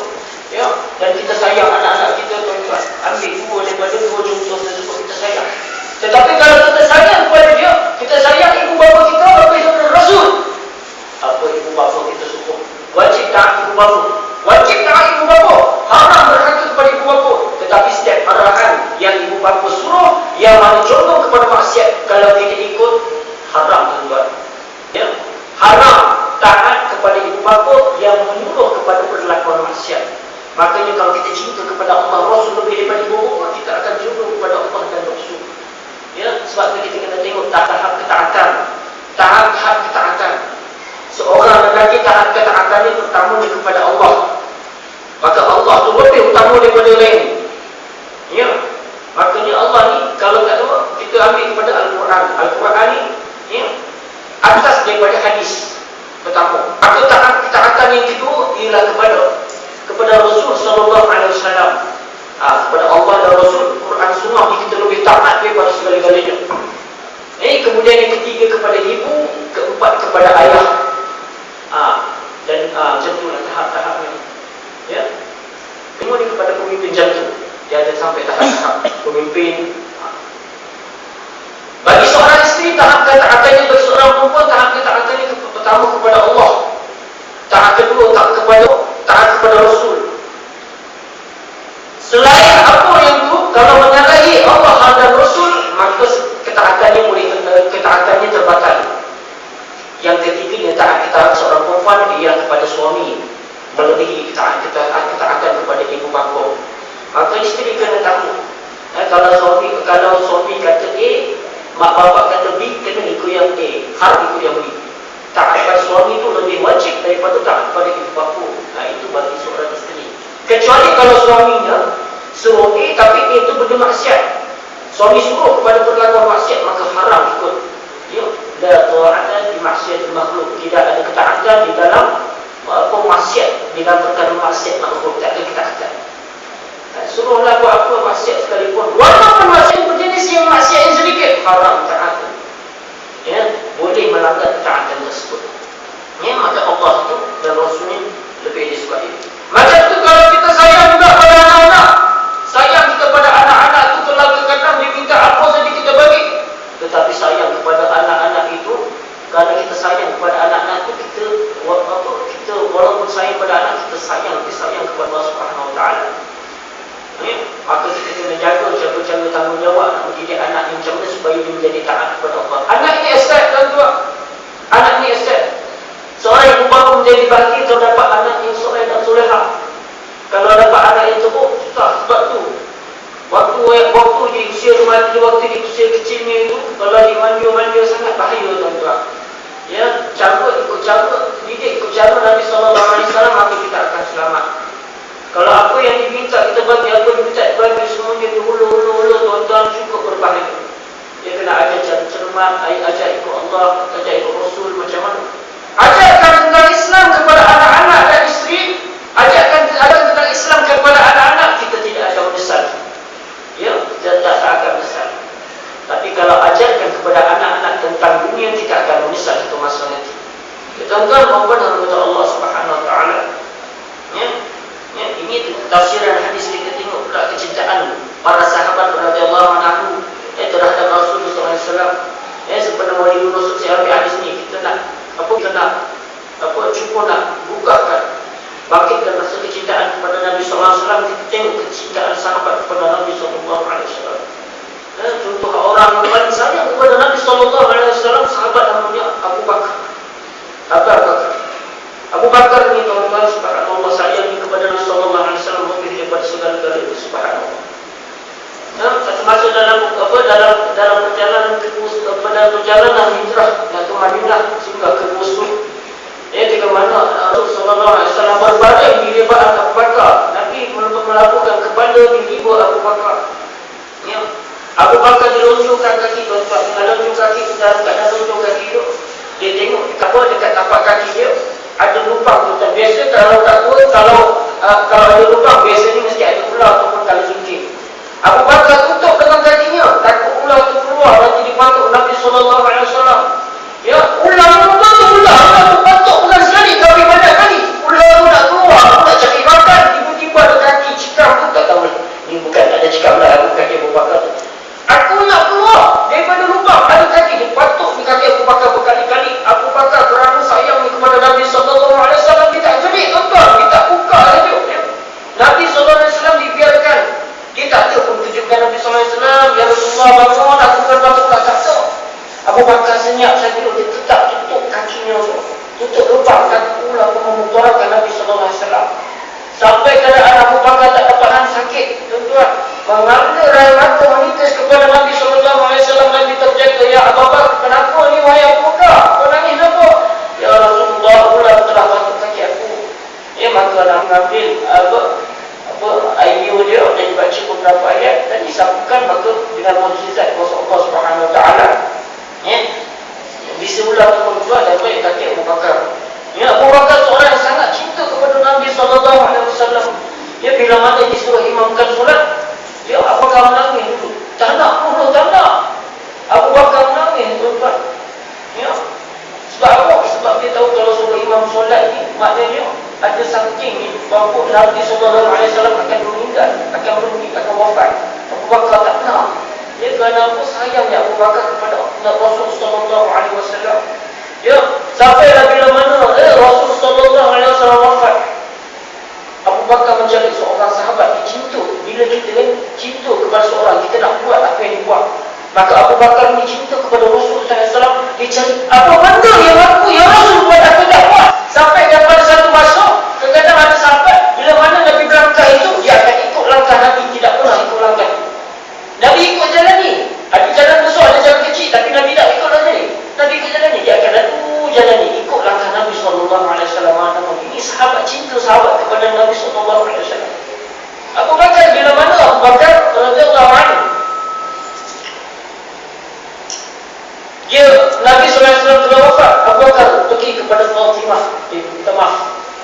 Ya, dan kita sayang anak-anak kita, tuan-tuan. Ambil dua daripada dua contoh tersebut, kita sayang. Tetapi kalau kita sayang kepada dia, kita sayang ibu bapa kita lebih daripada Rasul. Apa ibu bapa kita suka? Wajib taat ibu bapa. Wajib taat ibu bapa. Haram berhaka kepada ibu bapa. Tetapi setiap arahan yang ibu bapa suruh, yang mana condong kepada maksiat, kalau kita ikut, haram, tuan-tuan. Ya, haram taat kepada ibu bapa yang menyuruh kepada perlakuan maksiat. Makanya kalau kita cinta kepada Allah Rasul lebih daripada ibu bapa, kita akan jumpa kepada Allah dan Rasul. Ya, sebab itu kita kena tengok tahap ketaatan. Tahap ketaatan. Seorang lelaki tahap ketaatan ini pertama dia kepada Allah. Maka Allah tu lebih utama daripada lain. Ya. Makanya Allah ni kalau tak tahu kita ambil kepada Al-Quran. Al-Quran ni ya, atas daripada hadis pertama. Maka tahap ketaatan yang kedua ialah kepada Rasul sallallahu alaihi wasallam. Kepada Allah dan Rasul, Quran Sunnah ni kita lebih taat daripada segala-galanya. Kemudian yang ketiga kepada ibu, keempat kepada ayah. Dan macam itulah tahap-tahapnya. Ya. Kemudian kepada pemimpin jantung. Dia ada sampai tahap-tahap pemimpin. Bagi seorang isteri, tahap ketaatannya, bagi seorang perempuan, tahap ketaatannya pertama kepada Allah. Tahap kedua taat kepada Rasul. Selain apa yang tu, kalau menyalahi Allah dan Rasul, maka ketaatannya terbatal. Yang ketiganya taat seorang perempuan ialah kepada suami, melebihi ketaatan kepada ibu bapa. Maka isteri kena tahu. Kalau suami kata A, mak bapak kata B, kena ikut yang A, harus ikut yang B. Taat kepada suami itu lebih wajib daripada taat kepada ibu bapa. Itu bagi seorang isteri. Kecuali kalau suaminya suruh A tapi A itu benda maksiat. Suami suruh kepada perlakuan maksiat, maka haram ikut. Ya, la ta'ata fi maksiatil makhluk. Tidak ada ketaatan di dalam maksiat, di dalam perkara maksiat makhluk, tak ada ketaatan. Suruhlah buat apa maksiat sekalipun, walaupun maksiat berjenis yang maksiat yang sedikit, haram taat. Ya, boleh melanggar ketaatan tersebut. Ya, maka Allah itu dan Rasulnya lebih disukai. Macam tu kalau kita sayang juga pada anak-anak, sayang kita pada anak-anak itu telah kadang dia minta apa saja kita bagi. Tetapi sayang kepada anak-anak itu, kalau kita sayang kepada anak-anak itu, kita walaupun sayang pada anak, kita lebih sayang kepada Allah Subhanahu Wa Taala. Maka kita kena jaga cara-cara tanggungjawab nak mendidik anak yang macam mana supaya dia menjadi taat kepada Allah. Anak ni aset, tuan-tuan. Anak ni aset. Seorang yang baru menjadi baki terdapat anak yang soleh dan solehah. Kalau dapat anak yang teruk, susah. Sebab tu waktu di usia remaja, waktu di usia kecilnya itu, kalau dimanja sangat bahaya, tuan-tuan. Ya, ikut cara didik, ikut cara Nabi sallallahu alaihi wasallam, maka kita akan selamat. Kalau apa yang diminta kita bagi, apa yang diminta bagi, semuanya dihulu-hulu, tuan-tuan, cukup berbahaya. Dia kena ajar cara cermat, ajar ikut Allah, ajar ikut Rasul, macam mana. Ajarkan tentang Islam kepada anak-anak dan isteri. Ajarkan tentang Islam kepada anak-anak, kita tidak akan menyesal. Ya, kita tak akan menyesal. Tapi kalau ajarkan kepada anak-anak tentang dunia, kita akan menyesal satu masa nanti. Tuan-tuan, mohon kepada Allah Subhanahu Wa Taala. Ya, ini tafsiran hadis. Kita tengok pula kecintaan para sahabat radhiyallahu anhu terhadap Rasulullah sallallahu alaihi wasallam. Sebenarnya wali Rasul saya ambil hadis ni, kita nak cuba nak bukakan, bangkitkan rasa kecintaan kepada Nabi sallallahu alaihi wasallam. Kita tengok kecintaan sahabat kepada Nabi sallallahu alaihi wasallam. Contoh orang yang paling sayang kepada Nabi sallallahu alaihi wasallam, sahabat namanya Abu Bakar. Abu Bakar ni, tuan-tuan, subhanallah, sayangnya kepada Nabi sallallahu alaihi wasallam lebih daripada segala-galanya, subhanallah. Satu masa dalam perjalanan perjalanan hijrah ke Madinah sehingga ke Mosul, ketika mana Rasul sallallahu alaihi wasallam berbaring di rebaan Abu Bakar, Nabi melakukan kepada diri Abu Bakar. Ya, Abu Bakar dilunjukkan kaki, tuan-tuan, dilunjuk kaki, dalam keadaan lunjuk kaki itu, dia tengok dekat tapak kaki dia ada lubang, tuan-tuan. Biasa kalau ada lubang, biasanya mesti ada ular ataupun kalau jengking. Abu Bakar tutup dengan kakinya, takut ular itu keluar, nanti dipatuk Nabi sallallahu alaihi wasallam. Ya, ular tu patuk bukan sekali, tapi banyak kali. Ular tu nak keluar, nak cari makan, tiba-tiba ada kaki cikam tu, tak tahu. Ini bukan ada cikam lah, kaki Abu Bakar tu. Aku nak keluar daripada lubang, ada kaki, dia patuk di kaki Abu Bakar berkali-kali. Abu Bakar kerana sayang kepada Nabi sallallahu alaihi wasallam, dia tak jerit, tuan-tuan, dia tak buka saja. Nabi sallallahu alaihi wasallam dibiarkan. Dia tak ada pun tunjukkan Nabi sallallahu alaihi wasallam, ya Rasulullah bangun, aku kan batuk, tak tahu. Abu Bakar senyap saja, dia tetap tutup kakinya, tutup lubang, dan pula memudaratkan Nabi sallallahu alaihi wasallam. Sampai keadaan Abu Bakar tak tahan sakit, tuan-tuan. mengambil air mata menitis kepada Nabi SAW. Nabi terjaga, ya Abu Bakar, kenapa ni wahai Abu Bakar? Kau nangis apa? Ya Rasulullah, ular telah masuk kaki aku. Ya, maka nak mengambil ayat dia dan dibaca beberapa ayat dan disambungkan maka dengan mukjizat kuasa Allah Subhanahu Wa Taala. Ya, bisa ular pun keluar dan baik kaki Abu Bakar. Ya, Abu Bakar seorang yang sangat cinta kepada Nabi SAW. Ya, bila mana disuruh imamkan solat, dia Abu Bakar menangis dulu. Tak nak pun, tak nak. Abu Bakar menangis tuan-tuan. Ya, sebab apa? Sebab dia tahu kalau suruh imam solat ni maknanya ada something ni bahawa Nabi SAW akan meninggal, akan merugi, akan wafat. Abu Bakar tak nak. Dia kerana apa? Sayangnya Abu Bakar kepada Rasulullah SAW. Ya, sampailah bila mana Rasulullah SAW wafat, Abu Bakar menjadi seorang sahabat dicinta. Bila kita cinta kepada seorang, kita nak buat apa yang dibuat. Maka Abu Bakar ini cinta kepada Rasulullah SAW. Dia cari apa benda yang Rasul buat aku tak buat. Sampai daripada satu masa, kadang-kadang ada sahabat, bila mana Nabi berangkat itu, dia akan ikut langkah Nabi, tidak pernah ikut langkah Nabi. Ikut jalan ni. Ada jalan besar, ada jalan kecil, tapi Nabi tak ikut jalan ni. Nabi ikut jalan ni, dia akan lalu jalan ni, ikut langkah Nabi SAW. Ini sahabat cinta sahabat kepada Nabi SAW. Abu Bakar, bila mana Abu Bakar radhiyallahu anhu, dia Nabi SAW telah wafat, Abu Bakar pergi kepada Fatimah,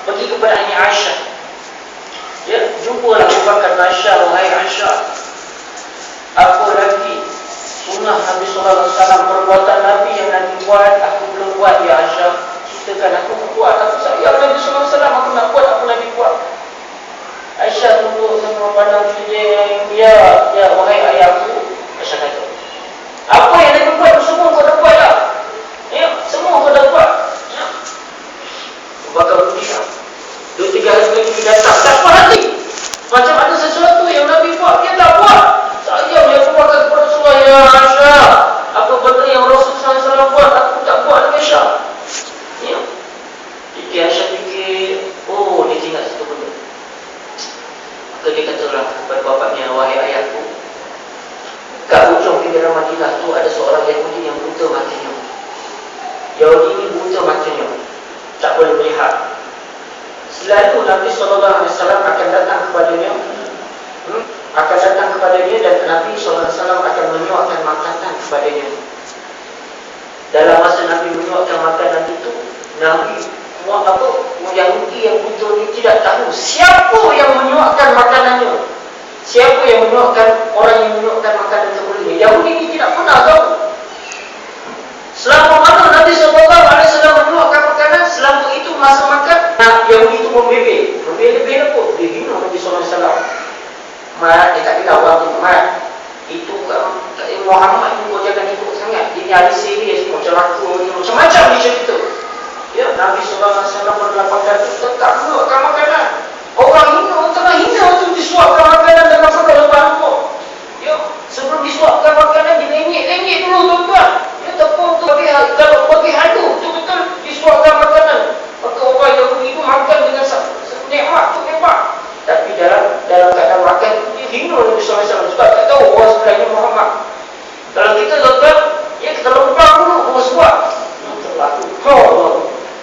pergi kepada Ani Aisyah. Ya, jumpalah Abu Bakar dan Aisyah. Wahai Aisyah, apa lagi sunnah Nabi SAW, perbuatan Nabi yang Nabi buat aku belum buat ya Aisyah. Ceritakan, aku buat, aku sayang Nabi SAW, aku nak buat apa Nabi buat. Aisyah tunduk sama pandang dia, ya wahai ayahku. Aisyah kata, apa yang Nabi buat semua kau dah buat lah. Ya, semua kau dah buat. Ya. Bakar berdiam. 2-3 hari lagi dia datang. Tak puas hati. Macam ada sesuatu yang Nabi buat, dia tak buat. Sayang dia bakar kepada Rasulullah, ya Aisyah, apa benda yang Rasulullah SAW buat aku tak buat lagi Aisyah. Ya. Jadi Aisyah fikir, oh dia tinggal satu benda. Maka dia katalah kepada bapaknya, wahai ayahku, kat ujung pinggiran Madinah tu ada seorang Yahudi yang buta matanya. Yahudi ini buta matanya, tak boleh melihat. Selalu Nabi SAW akan datang kepadanya, dan Nabi SAW akan menyuapkan makanan kepadanya. Dalam masa Nabi menyuapkan makanan itu, Nabi Yahudi yang buta ini tidak tahu siapa yang menyuapkan makanannya, siapa yang menyuapkan, orang yang menyuapkan makanan kepadanya. Yahudi ini tidak pernah tahu. Selama mana Nabi SAW menyuapkan makanan, selama itu masa makan, Yahudi itu membebel apa? Dia hina Nabi SAW. Mat, dia tak kira orang tu, Mat, itu Muhammad ni kau jangan ikut sangat. Dia ni ada serius, celaka ni, macam-macam dia cerita. Ya, Nabi SAW dalam pakaian itu tetap menyuapkan makanan. Orang tengah hina tu disuapkan makanan dalam perut lepas lupa. Ya, sebelum disuapkan makanan, dia lengit dulu tuan-tuan. Ya, tepung tu kalau bagi halu, betul-betul disuapkan makanan. Maka orang Yahudi itu makan dengan nikmat tu hebat. Tapi dalam keadaan makan dia hina Nabi SAW sebab tak tahu orang sebelahnya Muhammad. Kalau kita tuan-tuan, ya kita lupa dulu baru sebab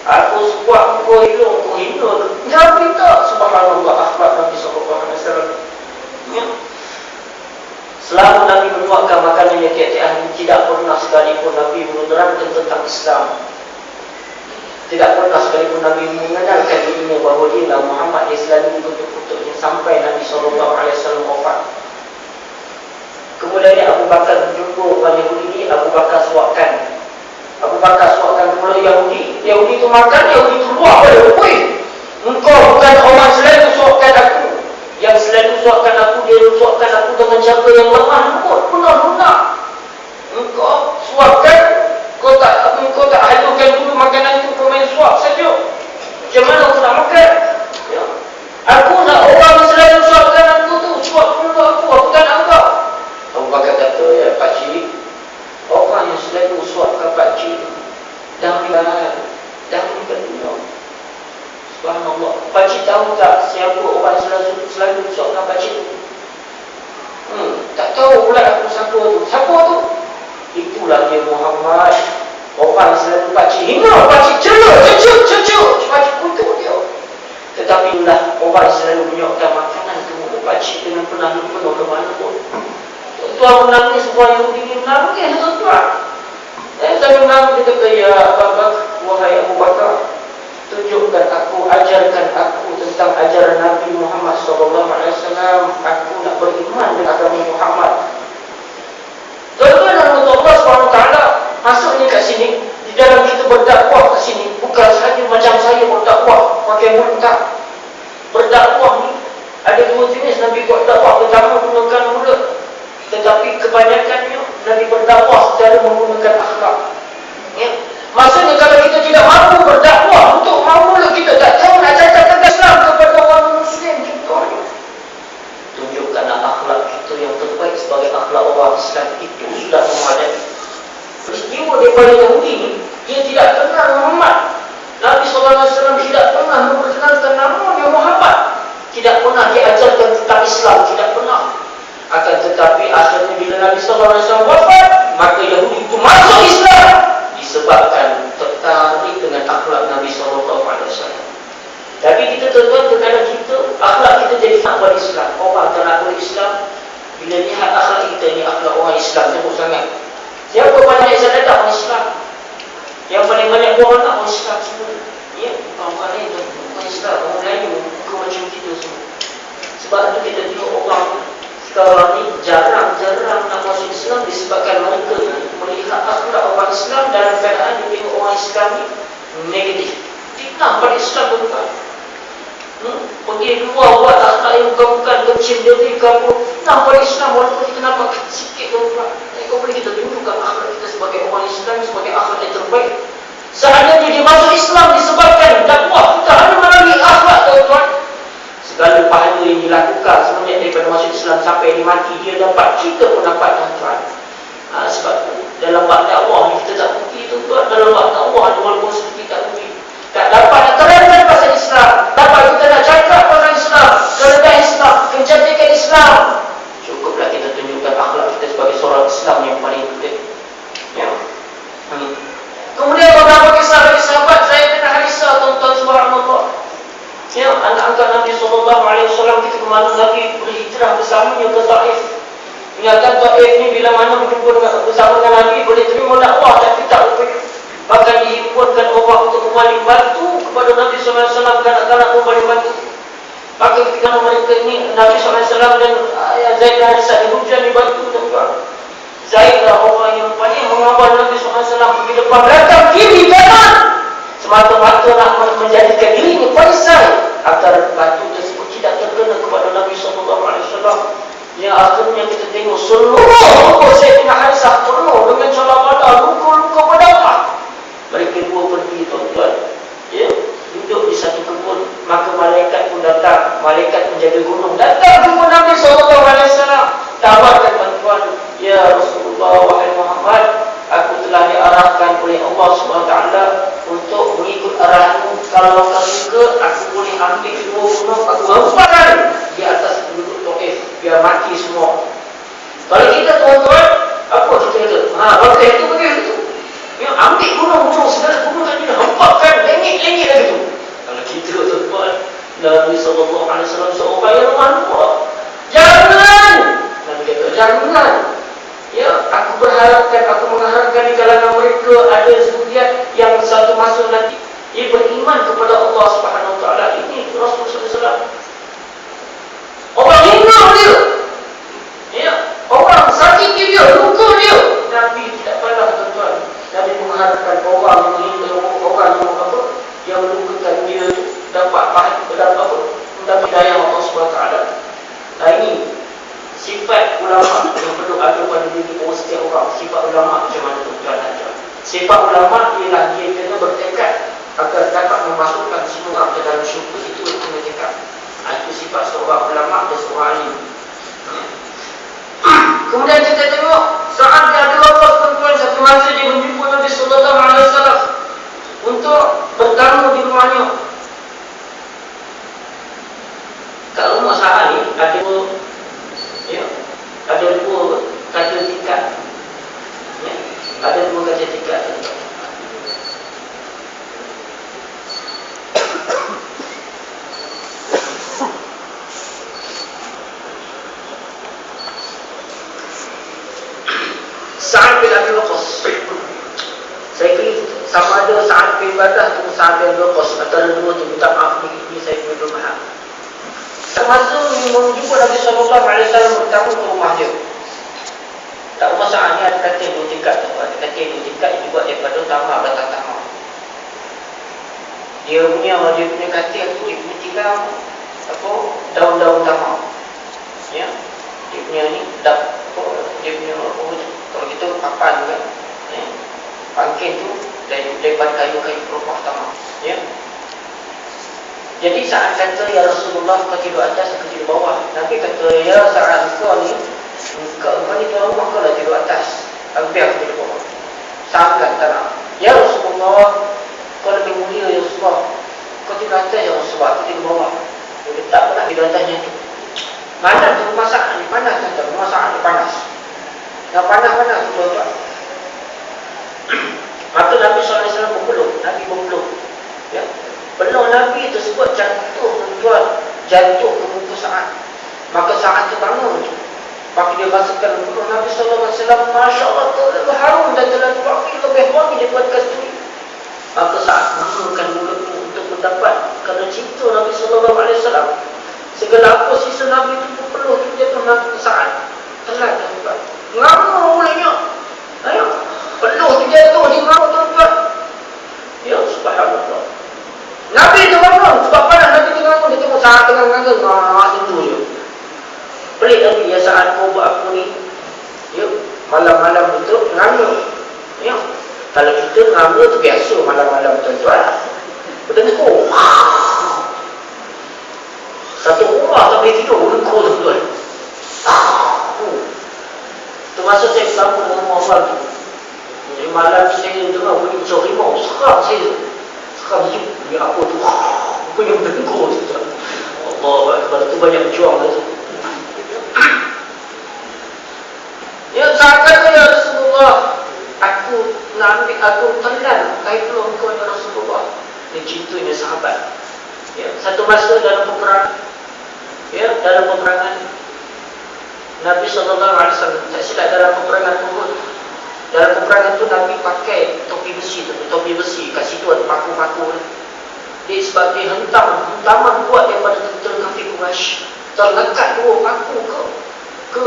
aku sebab kau hina jangan minta. Subhanallah, akhlak Nabi SAW. Ya. Selama Nabi menyuapkan makanannya tiap-tiap hari, tidak pernah sekalipun Nabi menerangkan tentang Islam. Tidak pernah sekalipun Nabi mengenalkan dirinya bahawa dia Muhammad. Dia selalu kutuk-kutuknya sampai Nabi SAW wafat. Kemudian Abu Bakar berjumpa orang Yahudi ini. Abu Bakar suapkan kepada Yahudi. Yahudi itu makan, Yahudi itu luar. Woi, engkau bukan orang selalu suapkan aku. Yang selalu suapkan aku, dia suapkan aku dengan cara yang lemah lembut, penuh lunak. Engkau suapkan, kau tak halukan dulu makanan itu, kau main suap saja. Macam mana aku nak makan? Ya. Aku nak orang selalu suapkan aku tu, suap dulu aku tak nak kau. Abu Bakar kata, ya pakcik, orang yang selalu suapkan pakcik, jangan dulu. Subhanallah. Pakcik tahu tak siapa orang selalu suapkan pakcik tu? kedua tu. Siapa tu? Itulah dia Muhammad. Orang selalu pakcik hina, pakcik celuk, cucuk, pakcik kutuk dia. Tetapi itulah orang selalu menyokkan makanan ke mulut pakcik dengan penuh ke mana pun. Tuan menangis, sebuah Yahudi ni menangis, tuan-tuan. Saya menangis, dia kata, ya Abu Bakar, wahai Abu Bakar, tunjukkan aku, ajarkan aku tentang ajaran Nabi Muhammad SAW. Aku nak beriman dengan agama Muhammad. Tuan-tuan dan Allah SWT, maksudnya kat sini, di dalam kita berdakwah kat sini, bukan sahaja macam saya berdakwah pakai mulut tak. Berdakwah ni ada dua jenis Nabi buat dakwah. Pertama menggunakan mulut, tetapi kebanyakannya Nabi berdakwah secara menggunakan akhlak. Ya. Maksudnya kalau kita tidak mampu berdakwah untuk mulut kita tak tahu nak cakap Islam kepada orang Muslim contohnya, tunjukkanlah akhlak kita yang terbaik sebagai akhlak orang Islam, itu sudah memadai. Peristiwa daripada Yahudi ni, dia tidak kenal Muhammad. Nabi SAW tidak pernah memperkenalkan namanya Muhammad, tidak pernah diajarkan tentang Islam, tidak pernah. Akan tetapi akhirnya bila Nabi SAW wafat, maka Yahudi itu masuk Islam disebabkan tertarik dengan akhlak Nabi SAW. Tapi kita tuan-tuan, terkadang kita akhlak kita jadi sahabat Islam. Orang tak nak berislam, bila lihat akhlak kita ni akhlak orang Islam jauh sangat. Siapa banyak yang datang orang Islam? Yang paling banyak orang nak orang Islam semua. Ya, orang lain tu orang Islam, orang Melayu bukan macam kita semua. Sebab itu kita tengok orang sekarang ni jarang-jarang nak masuk Islam disebabkan mereka melihat akhlak orang Islam dalam keadaan dia tengok orang Islam ni negatif. Fitnah pada Islam bukan. Pergi luar buat akhlak yang bukan-bukan, kecil diri kamu. Fitnah pada Islam walaupun kita nampak sikit tuan-tuan. Kau boleh kita tunjukkan akhlak kita sebagai orang Islam, sebagai akhlak yang terbaik. Seandainya dia masuk Islam disebabkan dakwah kita hanya melalui akhlak tuan-tuan, segala pahala yang dilakukan semenjak daripada masuk Islam sampai dia mati, dia dapat, kita pun dapat tuan-tuan. Sebab tu dalam bab dakwah kita tak bukti tuan-tuan. Dalam bab dakwah walaupun sedikit tak bukti, tak dapat nak terangkan pasal Islam, dapat kita nak cakap pasal Islam, kelebihan Islam, kecantikan Islam, cukuplah kita tunjukkan akhlak kita sebagai seorang Islam yang paling penting. Ya. Kemudian beberapa kisah dari sahabat Zaid bin Harisah tuan-tuan subhanallah. Ya, anak angkat Nabi SAW ketika kemana Nabi berhijrah bersamanya ke Taif. Ingatkan Taif ni bila mana berjumpa dengan bersama dengan Nabi boleh terima dakwah, tapi tak boleh. Bahkan dihimpunkan orang untuk membaling batu kepada Nabi SAW, kanak-kanak membaling batu. Maka ketika mereka ini Nabi SAW dan Zaid bin Harisah dihujan di batu tuan-tuan. Zaid lah orang yang paling mengawal Nabi SAW pergi depan belakang kiri kanan, semata-mata nak menjadikan dirinya perisai agar batu tersebut tidak terkena kepada Nabi SAW. Yang akhirnya kita tengok seluruh tubuh Zaid bin Harisah penuh dengan calar badan, luka-luka berdarah. Mereka dua pergi tuan-tuan, ya, duduk di satu kebun. Maka malaikat pun datang, malaikat penjaga gunung datang jumpa Nabi SAW. Tawarkan tuan-tuan, ya Rasulullah, wahai Muhammad, aku telah diarahkan oleh Allah SWT untuk mengikut arahanmu. Kalau kau suka, aku boleh ambil dua gunung, aku hempaskan di atas penduduk Taif, biar mati semua. Kalau kita tuan-tuan, apa kita kata? Bakal itu begitu. Ya, ambil gunung ujung segala gunung tadi dah hempaskan, lengit-lengit lagi tu. Kalau kita tuan-tuan, Nabi SAW seorang yang mampu. Jangan! Nabi kata, jangan. Ya, aku berharapkan, aku mengharapkan di kalangan mereka ada zuriat yang satu masa nanti ia beriman kepada Allah Subhanahu Wa Taala. Ini Rasulullah SAW. Orang hina dia, ya, orang sakiti dia, luka dia. Nabi tidak pernah tuan-tuan. Nabi mengharapkan orang yang hina, orang yang apa, yang melukakan dia dapat mendapat hidayah Allah Subhanahu Wa Taala. Nah, ini sifat ulama yang perlu ada pada diri setiap orang. Sifat ulama macam mana tuan-tuan aja? Sifat ulama ialah dia kena bertekad agar dapat memasukkan semua orang ke dalam syurga. Itu yang kena tekad. Itu sifat seorang ulama dan seorang alim. Kemudian kita tengok saat dia ada wafat tuan-tuan, satu masa dia menjumpa Nabi SAW untuk bertamu di rumahnya. Kat rumah saat ni ada dua katil tingkat Ada dua kata tiga. Sa'ad bin Abi Waqqas. Saya kira sama ada Sa'ad bin Ibadah atau Sa'ad bin Abi Waqqas, antara dua tu. Minta maaf ni saya belum faham. Semasa menjumpa Nabi SAW bertamu ke rumah dia. Tak rumah Sa'ad ni ada katil 2 tingkat. Ada katil 2 tingkat yang dibuat daripada tamar, batang tamar. Dia punya katil tu, dia punya tilam daun-daun tamar. Ya, dia punya ni dia punya kalau kita papan tu kan, ya, pangkin tu daripada kayu-kayu pelepah tamar. Ya. Jadi Sa'ad kata, ya Rasulullah, kau tidur atas, aku tidur bawah. Nabi kata, ya Sa'ad, kau ni tuan rumah, kau lah tidur atas, biar aku tidur bawah. Sa'ad kata, ya Rasulullah, kau lebih mulia, ya Rasulullah, kau tidur atas, ya Rasulullah, aku tidur bawah. Dia kata, tak pernah tidur atasnya tu. Mana tu rumah Sa'ad ni? Panas kata, rumah Sa'ad ni panas. Yang panas-panas tu tuan-tuan. Maka Nabi SAW berpeluh. Nabi berpeluh. Ya. Peluh Nabi tersebut jatuh ke muka Sa'ad. Maka Sa'ad terbangun. Maka dia rasakan peluh Nabi SAW. Masya Allah, terlalu harum dan terlalu wangi, lebih wangi daripada kasturi. Maka Sa'ad menggunakan mulutnya untuk mendapat kerana cinta Nabi SAW. Segala apa sisa Nabi itu berpeluh itu jatuh Nabi Sa'ad. Telat tuan-tuan. Ngamuk mulanya. Ayo, peluh tu jatuh, dia ngamuk tuan-tuan. Ya subhanallah. Nabi tu bangun, sebab panas Nabi tu bangun, dia tengok Sa'ad tengah nganggur, itu je. Pelik Nabi, ya Sa'ad kau buat apa ni? Ya, malam-malam itu nganggur. Ya, kalau kita nganggur tu biasa malam-malam tuan-tuan. Bertengkur. Satu rumah tak boleh tidur, bertengkur tuan-tuan. Termasuk saya bersama dengan rumah orang tu. Jadi malam saya dengar bunyi macam rimau, seram saya. Seram je. Bunyi apa tu? Bunyi bertengkur tu. Allah Akbar, tu banyak berjuang tu. Ya, saya kata, ya Rasulullah, aku nak ambil, aku telan kain peluh engkau, ya Rasulullah. Ini cintanya sahabat. Ya, satu masa dalam peperangan, ya, dalam peperangan Nabi SAW, tak silap dalam peperangan Uhud. Dalam peperangan tu Nabi pakai topi besi tu, topi besi. Kat situ ada paku-paku. Dia sebab dia hentaman kuat daripada tentera kafir Quraisy. Terlekat dua paku ke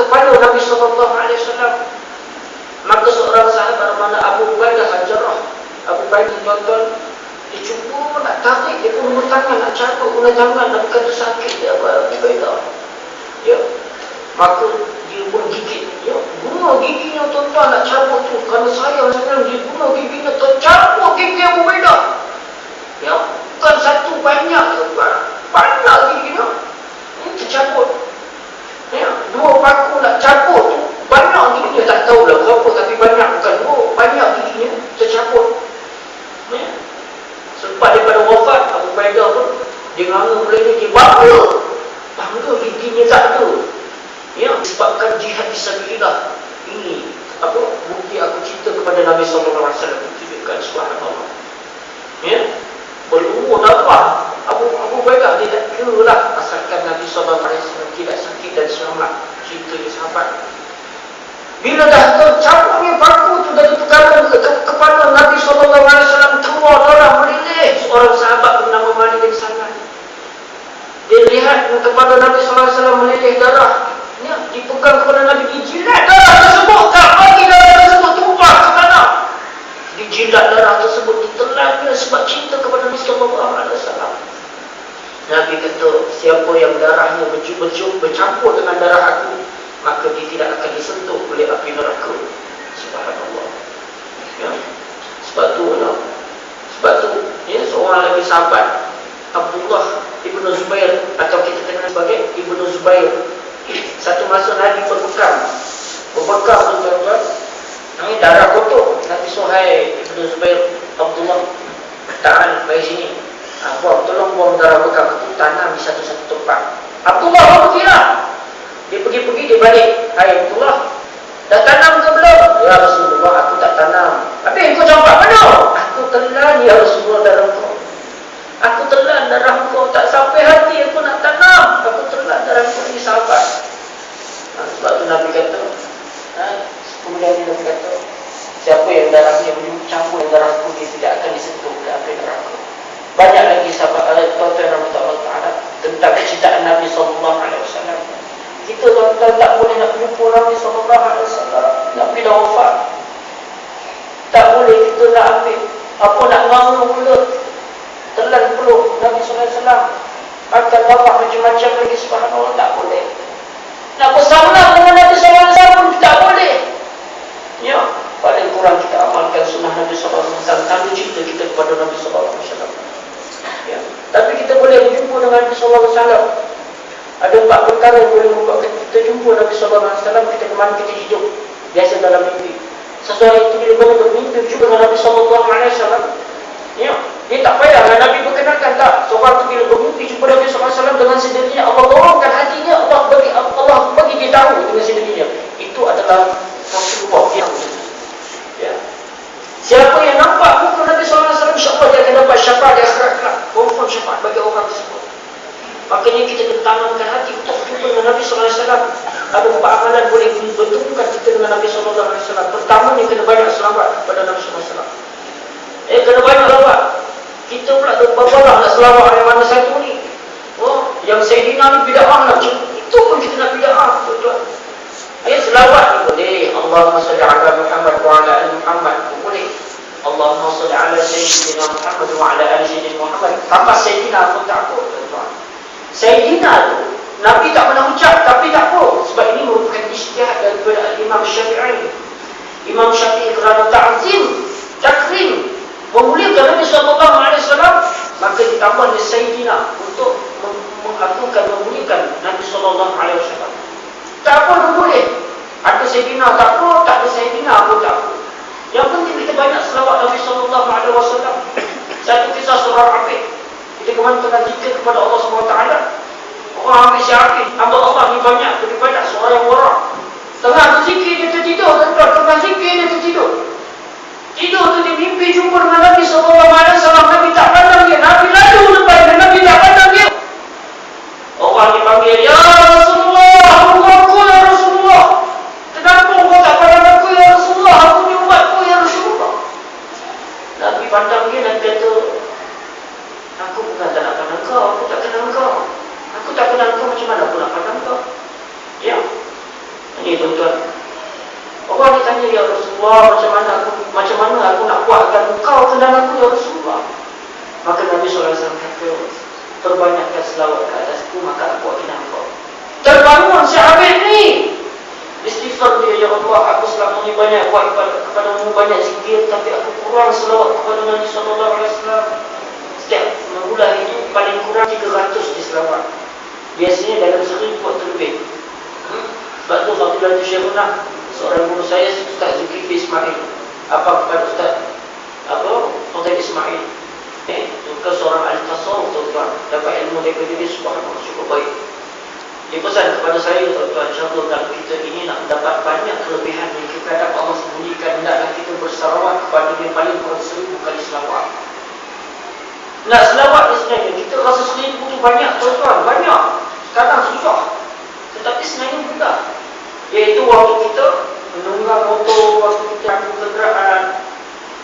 kepala Nabi SAW. Maka seorang sahabat bernama Abu Ubaidah Al-Jarrah. Abu Ubaidah tuan-tuan, dia cuba nak tarik, dia pun tangan nak cabut guna tangan, Nabi kata sakit dia Abu Ubaidah. Ya. Maka dia pun gigit, ya, guna giginya tuan-tuan nak cabut tu. Kerana sayang sebenarnya dia guna giginya, tercabut gigi Abu Ubaidah. Ya, bukan satu, banyak tuan-tuan, banyak giginya. Ini tercabut. Ya, dua paku nak cabut tu, banyak giginya, tak tahulah berapa, tapi banyak, bukan dua, banyak giginya tercabut. Ya. Selepas daripada wafat Abu Ubaidah pun, dia nganga mulai dia bangga giginya tak ada. Ya, disebabkan jihad fisabilillah. Ini bukti aku cinta kepada Nabi SAW. Tunjukkan subhanallah. Ya, berumur dapat Abu Ubaidah dia tak kira lah, asalkan Nabi SAW tidak sakit dan selamat. Cintanya sahabat. Bila dah tercabutnya paku tu dari pegangan kepala Nabi SAW, keluar darah meleleh. Seorang sahabat bernama Malik bin Sanan, dia lihat kepala Nabi SAW meleleh darah. Ya, dipegang kepada Nabi, dijilat darah tersebut, tak bagi darah tersebut tumpah ke tanah. Dijilat darah tersebut, ditelannya sebab cinta kepada Nabi SAW. Nabi kata, siapa yang darahnya bercampur dengan darah aku, maka dia tidak akan disentuh oleh api neraka. Subhanallah. Ya. Sebab tu ya, seorang lagi sahabat, Abdullah Ibn Zubair, atau kita kenal sebagai Ibn Zubair. Satu masa Nabi berbekam tuan-tuan, ini darah kotor. Nabi Suhail Ibn Zubair, Abdullah, ta'al, mari sini, tolong buang darah bekam itu, tanam di satu-satu tempat. Abdullah pergilah. Dia pergi, dia balik. Hai Abdullah, dah tanam ke belum? Ya Rasulullah, aku kau campak mana? Aku telan ya Rasulullah darah kau. Aku telan darah kau, tak sampai hati aku nak tanam. Aku telan darah kau ni sahabat. Sebab tu Nabi kata, kemudian Nabi kata, siapa yang darahnya belum campur darahku, dia tidak akan disentuh oleh api neraka. Banyak lagi sahabat tuan-tuan rahmat Allah Ta'ala tentang kecintaan Nabi SAW. Kita tuan-tuan tak boleh nak jumpa Nabi SAW. Nabi dah wafat. Tak boleh kita nak ambil apa nak ngawal mulut, telan peluk Nabi SAW, akan dapat macam-macam lagi, subhanallah, tak boleh. Nak bersama dengan Nabi SAW pun tak boleh. Ya, paling kurang kita amalkan sunnah Nabi SAW, tanda cinta kita kepada Nabi SAW. Ya, tapi kita boleh jumpa dengan Nabi SAW. Ada 4 perkara yang boleh membuatkan kita jumpa Nabi SAW. Kita kemana kita hidup, biasa dalam mimpi. Sesuai itu bila boleh bermimpi jumpa dengan Nabi SAW. Ya, dia tak payah Nabi berkenalkan, tak. Seorang tu bila bermimpi jumpa Nabi SAW, dengan sendirinya Allah dorongkan hatinya, Allah bagi dia tahu dengan sendirinya. Itu adalah Rasulullah yang ya. Siapa yang nampak muka Nabi SAW, insya-Allah dia akan dapat syafaat di akhirat kelak. Confirm syafaat bagi orang tersebut. Makanya kita kena tanamkan hati untuk jumpa dengan Nabi SAW. Ada 4 amalan boleh bertemukan kita dengan Nabi SAW. Pertama ni kena banyak selawat kepada Nabi SAW. Kena banyak selawat. Kita pula berbalah nak selawat yang mana satu ni. Yang Sayyidina ni bid'ah nak. Itu pun kita nak bid'ah. Selawat ni boleh. Allahumma salli ala Muhammad wa ala ali Muhammad pun boleh. Allahumma salli ala Sayyidina Muhammad wa ala ali Sayyidina Muhammad. Tanpa Sayyidina pun tak apa. Sayyidina tu Nabi tak pernah ucap, tapi tak apa. Sebab ini merupakan ijtihad daripada Imam Syafi'i. Imam Syafi'i kerana ta'zim, takrim, memuliakan Nabi SAW, maka ditambah dengan Sayyidina untuk mengagungkan, memuliakan Nabi SAW. Tak apa pun boleh. Ada Sayyidina tak apa, tak ada Sayyidina pun tak apa. Yang penting kita banyak selawat Nabi SAW. Satu kisah seorang Abid, kita kemana tengah zikir kepada Allah SWT. Orang ambil syarif, hamba Allah ni banyak, lebih banyak seorang yang warak. Tengah berzikir dia tertidur, tengah zikir dia tertidur. Tidur tu dia mimpi jumpa dengan Nabi SAW. Nabi tak pandang dia, Nabi lalu lepas dia, Nabi tak pandang dia. Orang dipanggil, ya Rasulullah, aku ya Rasulullah. Kenapa kau tak pandang aku ya Rasulullah? Aku ni umatku ya Rasulullah. Nabi pandang dia, Nabi kata, aku bukan tak nak pandang kau, aku tak kenal kau. Aku tak kenal kau, macam mana aku nak pandang kau? Ya, ini tuan-tuan. Orang ditanya, ya Rasulullah, macam mana aku nak buatkan kau kenal aku ya Rasulullah? Maka Nabi SAW kata, perbanyakkan selawat ke atasku, maka aku akan kenal kau. Terbangun si Habib ni, istighfar dia, ya Allah, aku selama ni banyak buat kepadamu, banyak zikir, tapi aku kurang selawat kepada Nabi SAW. Setiap bulan itu paling kurang 300 diselawat. Biasanya dalam 1000 atau lebih. Sebab tu Fadilatul Syekhunah, seorang guru saya, Ustaz Zulkifli Ismail, apa kepada Ustaz Fadil Ismail, juga seorang ahli tasawuf, tuan-tuan, dapat ilmu daripada dia, subhanallah, cukup baik. Dia pesan kepada saya, tuan-tuan, insyaAllah kalau kita ini nak mendapat banyak kelebihan yang kita dapat Allah sembunyikan, hendaklah kita bersalawat kepada dia paling kurang 1000 kali selawat. Nak selawat ni sebenarnya, kita rasa 1000 tu banyak, tuan-tuan, banyak. Kadang susah, tetapi sebenarnya mudah. Iaitu waktu kita menunggang motor, waktu kita ambil kenderaan,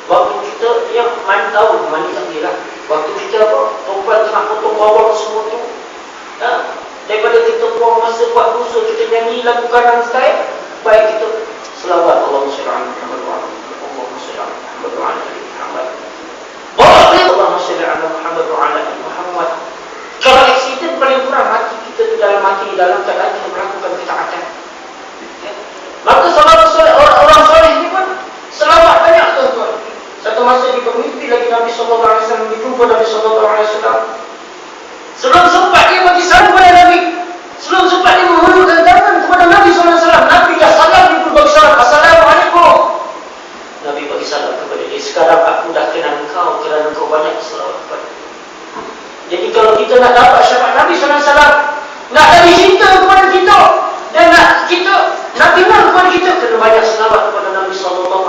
waktu kita yang mana tahu, mandi tak dia lah. Waktu kita perempuan tengah potong bawang semua tu, daripada kita buang masa buat dosa, kita nyanyi lagu kanan style, baik kita selawat Allahumma shalli ala Muhammad wa ala Allahumma shalli ala Muhammad wa ala ali Muhammad. Allahumma shalli ala Muhammad wa ala ali Muhammad. Kalau aksiden paling kurang hati kita tu dalam hati, dalam keadaan kita melakukan ketaatan. Maka orang soleh ni pun selawat banyak, tuan-tuan. Satu masa dia bermimpi lagi Nabi SAW, dijumpa Nabi SAW. Sebelum sempat dia bagi salam kepada Nabi, sebelum sempat dia menghulurkan tangan kepada Nabi SAW, Nabi dah salam, dia pun bagi salam, Assalamualaikum. Nabi bagi salam kepada dia, sekarang aku dah kenal kau kerana kau banyak selawat kepada. Jadi kalau kita nak dapat syafaat Nabi SAW, nak jadi cinta kepada kita, dan nak kita nak kenal kepada kita, kena banyak selawat kepada Nabi SAW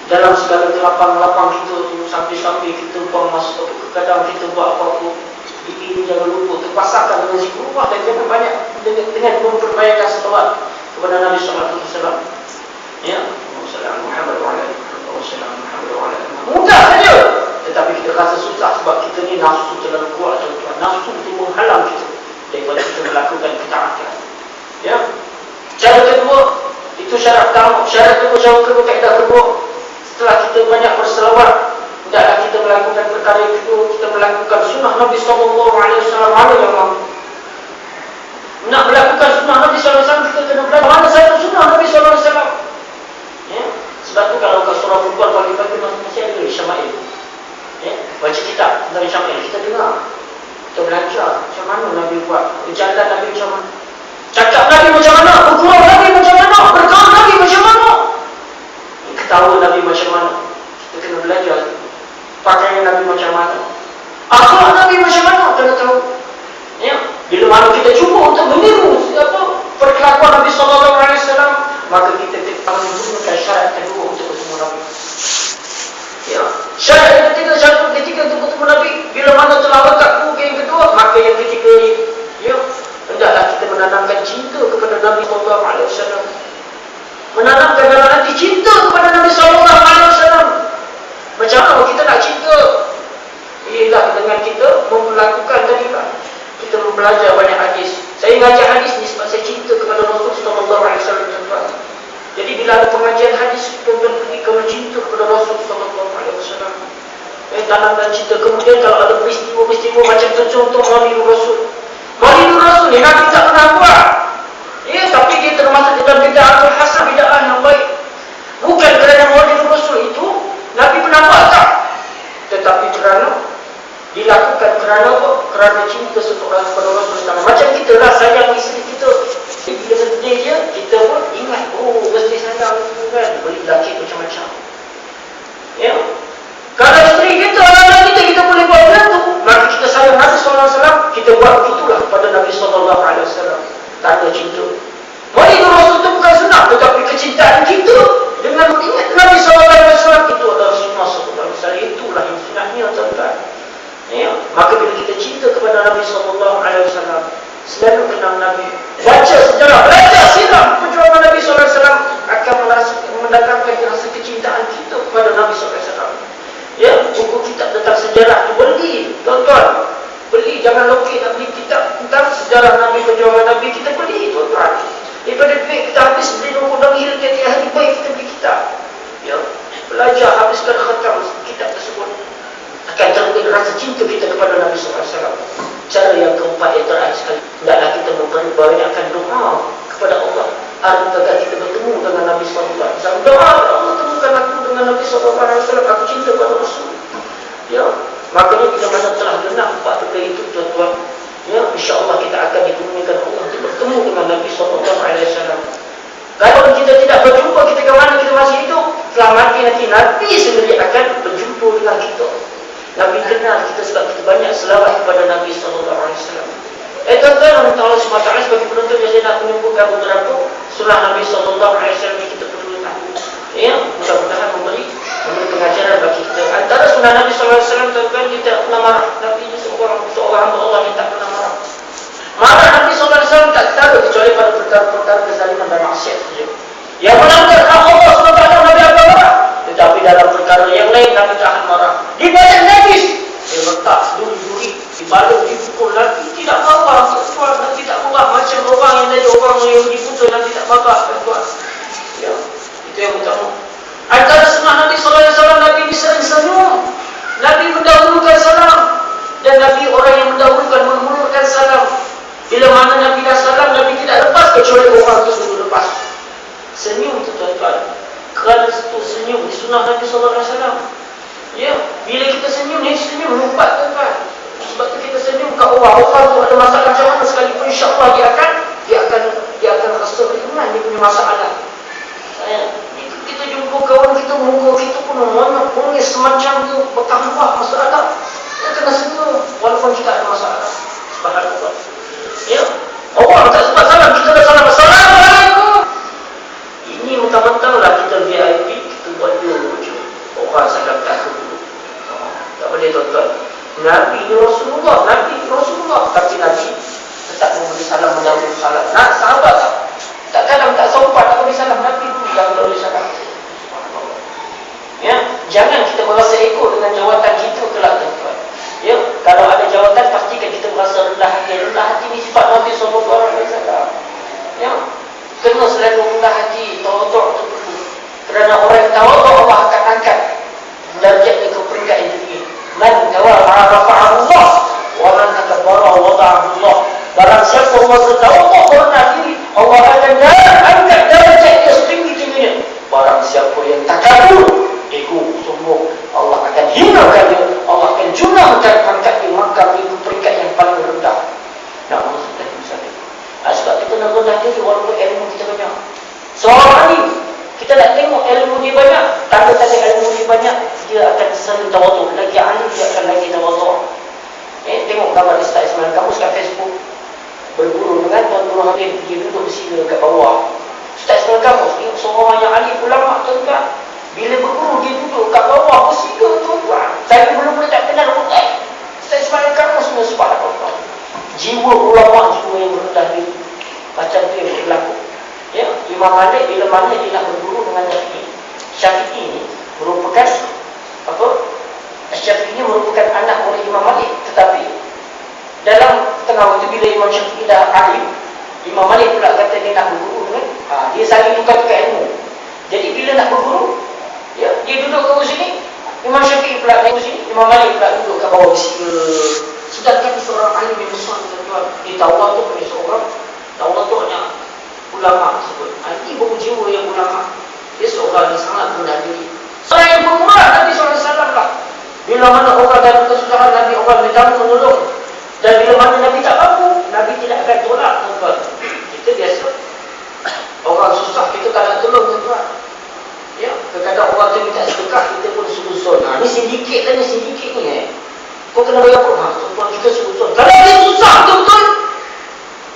dalam segala lapang-lapang kita tu, sambil-sambil kita buang masuk ke kadang kita buat apa-apa. Ini jangan lupa terpasangkan dengan zikrullah dan jangan banyak dengan memperbaikkan salawat kepada Nabi sallallahu alaihi wasallam. Ya, sallallahu Muhammad wa ala alihi. Mudah saja. Tetapi kita rasa susah sebab kita ni nafsu terlalu kuat, tuan-tuan. Nafsu itu menghalang kita daripada kita melakukan ketaatan. Ya. Cara kedua, itu syarat pertama. Syarat kedua, kaedah kedua. Setelah kita banyak berselawat, hendaklah kita melakukan perkara yang kedua, kita melakukan sunnah Nabi sallallahu alaihi wasallam. Mana yang mampu? Nak melakukan sunnah Nabi sallallahu alaihi wasallam, kita kena belajar mana satu sunnah Nabi sallallahu alaihi wasallam. Ya. Sebab tu kalau ke surah Al-Qur'an pagi-pagi masih ada Syama'il. Ya, baca kitab dari Syama'il, kita dengar. Kita belajar macam mana Nabi buat, berjalan Nabi macam mana, cakap Nabi macam mana, berdoa Nabi macam mana, berkawan Nabi macam mana, ketawa Nabi macam mana. Kita kena belajar pakaian Nabi macam mana, akhlak Nabi macam mana, kena tahu. Ya, bila mana kita cuba untuk meniru perkelakuan Nabi sallallahu alaihi wasallam, maka kita menggunakan syarat kedua untuk bertemu Nabi. Ya, syarat ketiga untuk bertemu Nabi, bila mana telah lekat buku yang kedua, maka yang ketiga ni, ya, hendaklah kita menanamkan cinta kepada Nabi sallallahu alaihi wasallam. Menanamkan dalam hati cinta kepada Nabi sallallahu alaihi wasallam. Macam mana kita nak cinta? Ialah dengan kita melakukan tadi lah. Kita belajar banyak hadis. Saya mengajar hadis ni sebab saya cinta kepada Rasul sallallahu alaihi wasallam. Jadi bila ada pengajian hadis, tuan-tuan pergi kerana cinta kepada Rasul sallallahu alaihi wasallam. Tanamkan cinta. Kemudian kalau ada peristiwa-peristiwa macam contoh Maulid Rasul. Maulid Rasul ni Nabi tak pernah buat. Ya, tapi dia termasuk dalam bid'ah hasan, bid'ah yang baik. Bukan kerana Maulid Rasul itu Nabi pernah buat tak? Tetapi kerana dilakukan kerana apa? Kerana cinta seseorang kepada Rasul. Macam kita lah sayang isteri kita. Bila sedih je, kita pun ingat, oh mesti sayang kan, beri laki macam-macam. Ya. Kalau isteri kita, anak-anak kita boleh buat benda tu, maka kita sayang Nabi SAW, kita buat begitulah kepada Nabi SAW. Tanda cinta. Maulid Rasul itu bukan sunnah, tetapi kecintaan kita dengan ingat Nabi SAW itu adalah sunnah SAW. Itulah yang sunnahnya, tuan-tuan. Ya. Maka bila kita cinta kepada Nabi SAW, selalu kenal Nabi, baca sejarah, belajar sirah perjuangan Nabi SAW, akan mendatangkan rasa kecintaan kita kepada Nabi SAW. Ya, buku kitab tentang sejarah tu beli, tuan-tuan. Beli, jangan lokek nak beli kitab tentang sejarah Nabi, perjuangan Nabi, kita beli, tuan-tuan. Daripada duit kita habis beli nombor dahil tiap-tiap hari, baik kita beli kitab. Ya, belajar, habiskan khatam kitab tersebut. Akan terbit rasa cinta kita kepada Nabi SAW. Cara yang keempat yang terakhir sekali, hendaklah kita memperbanyakkan doa kepada Allah agar kita bertemu dengan Nabi SAW. Doa, Allah temukan aku dengan Nabi SAW, aku cinta kepada Rasul. Ya, makanya bila mana telah genap 4 benda itu, tuan-tuan, ya, insya-Allah kita akan dikurniakan Allah untuk bertemu dengan Nabi SAW. Kalau kita tidak berjumpa, kita ke mana kita masih hidup, setelah mati nanti Nabi sendiri akan berjumpa dengan kita. Nabi kenal kita sebab kita banyak selawat kepada Nabi SAW. Tuan-tuan, Allah SWT sebagai penonton yang saya nak menyebutkan beberapa sunnah Nabi SAW yang kita perlu tahu. Ya, mudah-mudahan memberi pengajaran bagi kita. Antara sunnah Nabi SAW, tuan-tuan, dia tak pernah marah. Nabi ini seorang hamba Allah yang tak pernah marah. Marah Nabi SAW tak tahu kecuali pada perkara-perkara kezaliman dan maksiat saja. Yang melanggar hak Allah SWT, Nabi akan marah. Tetapi dalam perkara yang lain, Nabi tak akan marah. Di badan najis, dia letak duri-duri, dibalut, dipukul, Nabi tidak marah. Nabi tidak marah macam orang yang tadi orang yang diputul, Nabi tak marah. Ya, itu yang utama. Antara sunnah Nabi SAW, Nabi sering senyum. Nabi mendahulukan salam. Dan Nabi orang yang mendahulukan, menghulurkan salam. Bila mana Nabi dah salam, Nabi tidak lepas kecuali orang itu suruh lepas. Senyum itu, tuan-tuan. Kerana itu senyum di sunnah Nabi SAW. Ya, bila kita senyum, ni senyum lompat, tuan-tuan. Sebab tu kita senyum kat orang tu ada masalah macam mana sekalipun, insya-Allah dia akan rasa ringan dia punya masalah. Kita jumpa kawan kita, muka kita pun menangis semacam tu, bertambah masalah. Dia kena senyum walaupun kita ada masalah. Subhanallah. Ya, orang tak sempat salam, kita dah salam, Assalamualaikum. Ini mentang-mentanglah kita VIP, kita buat dua je. Orang salam Kerana orang yang tawaduk, Allah akan angkat darjatnya ke peringkat yang tinggi. Man tawadda'a rafa'ahu Allah, wa man takabbara wada'ahu Allah. Barang siapa orang bertawaduk, merendah diri, Allah akan angkat darjatnya setinggi-tingginya. Barang siapa yang takabur, ego, sombong, Allah akan hinakan dia, Allah akan junahkan angkat dia, maka dia ke peringkat yang paling rendah. Nah, Allah sudah misalnya. Sebab kita nak rendah diri walaupun ilmu kita banyak. Seorang alim, kita nak tengok ilmu dia banyak, tanda-tanda ilmu dia banyak, dia akan selalu tawaduk. Lagi alim, dia akan lagi tawaduk. Tengok gambar Ustaz Ismail Kamus kat Facebook, berguru dengan Tuan Guru Habib, dia duduk bersila kat bawah. Ustaz Ismail Kamus, dia seorang yang alim ulama tuan-tuan. Bila berguru, dia duduk kat bawah bersila tuan-tuan. Saya belum tak kenal pun Ustaz Ismail Kamus ni, subhanallah. Jiwa ulama, jiwa yang rendah diri, macam tu yang berlaku. Ya, Imam Malik bila mana dia nak berguru dengan Syafi'i. Syafi'i ni merupakan apa? Syafi'i ni merupakan anak oleh Imam Malik, tetapi dalam tengah waktu bila Imam Syafi'i dah alim, Imam Malik pula kata dia nak berguru dengan dia saling tukar-tukar ilmu. Jadi bila nak berguru, ya, dia duduk kat sini, Imam Syafi'i pula naik sini, Imam Malik pula duduk kat bawah bersila. Sedangkan seorang alim yang besar tuan-tuan, di Taulah tu punya seorang, Taulah tu hanya ulama tersebut. Ini baru jiwa yang ulama. Dia seorang yang sangat rendah diri. Seorang yang bermurah Nabi SAW lah. Bila mana orang dalam kesusahan, Nabi orang bertamu menolong. Dan bila mana Nabi tak mampu, Nabi tidak akan tolak tuan-tuan. Kita biasa orang susah, kita tak nak tolong tuan-tuan. Ya, kadang-kadang orang tu minta sedekah, kita pun susun. Ni sindiket lah, ni sindiket ni kau kena bayar pun. Tuan-tuan kita susun. Kalau dia susah betul-betul,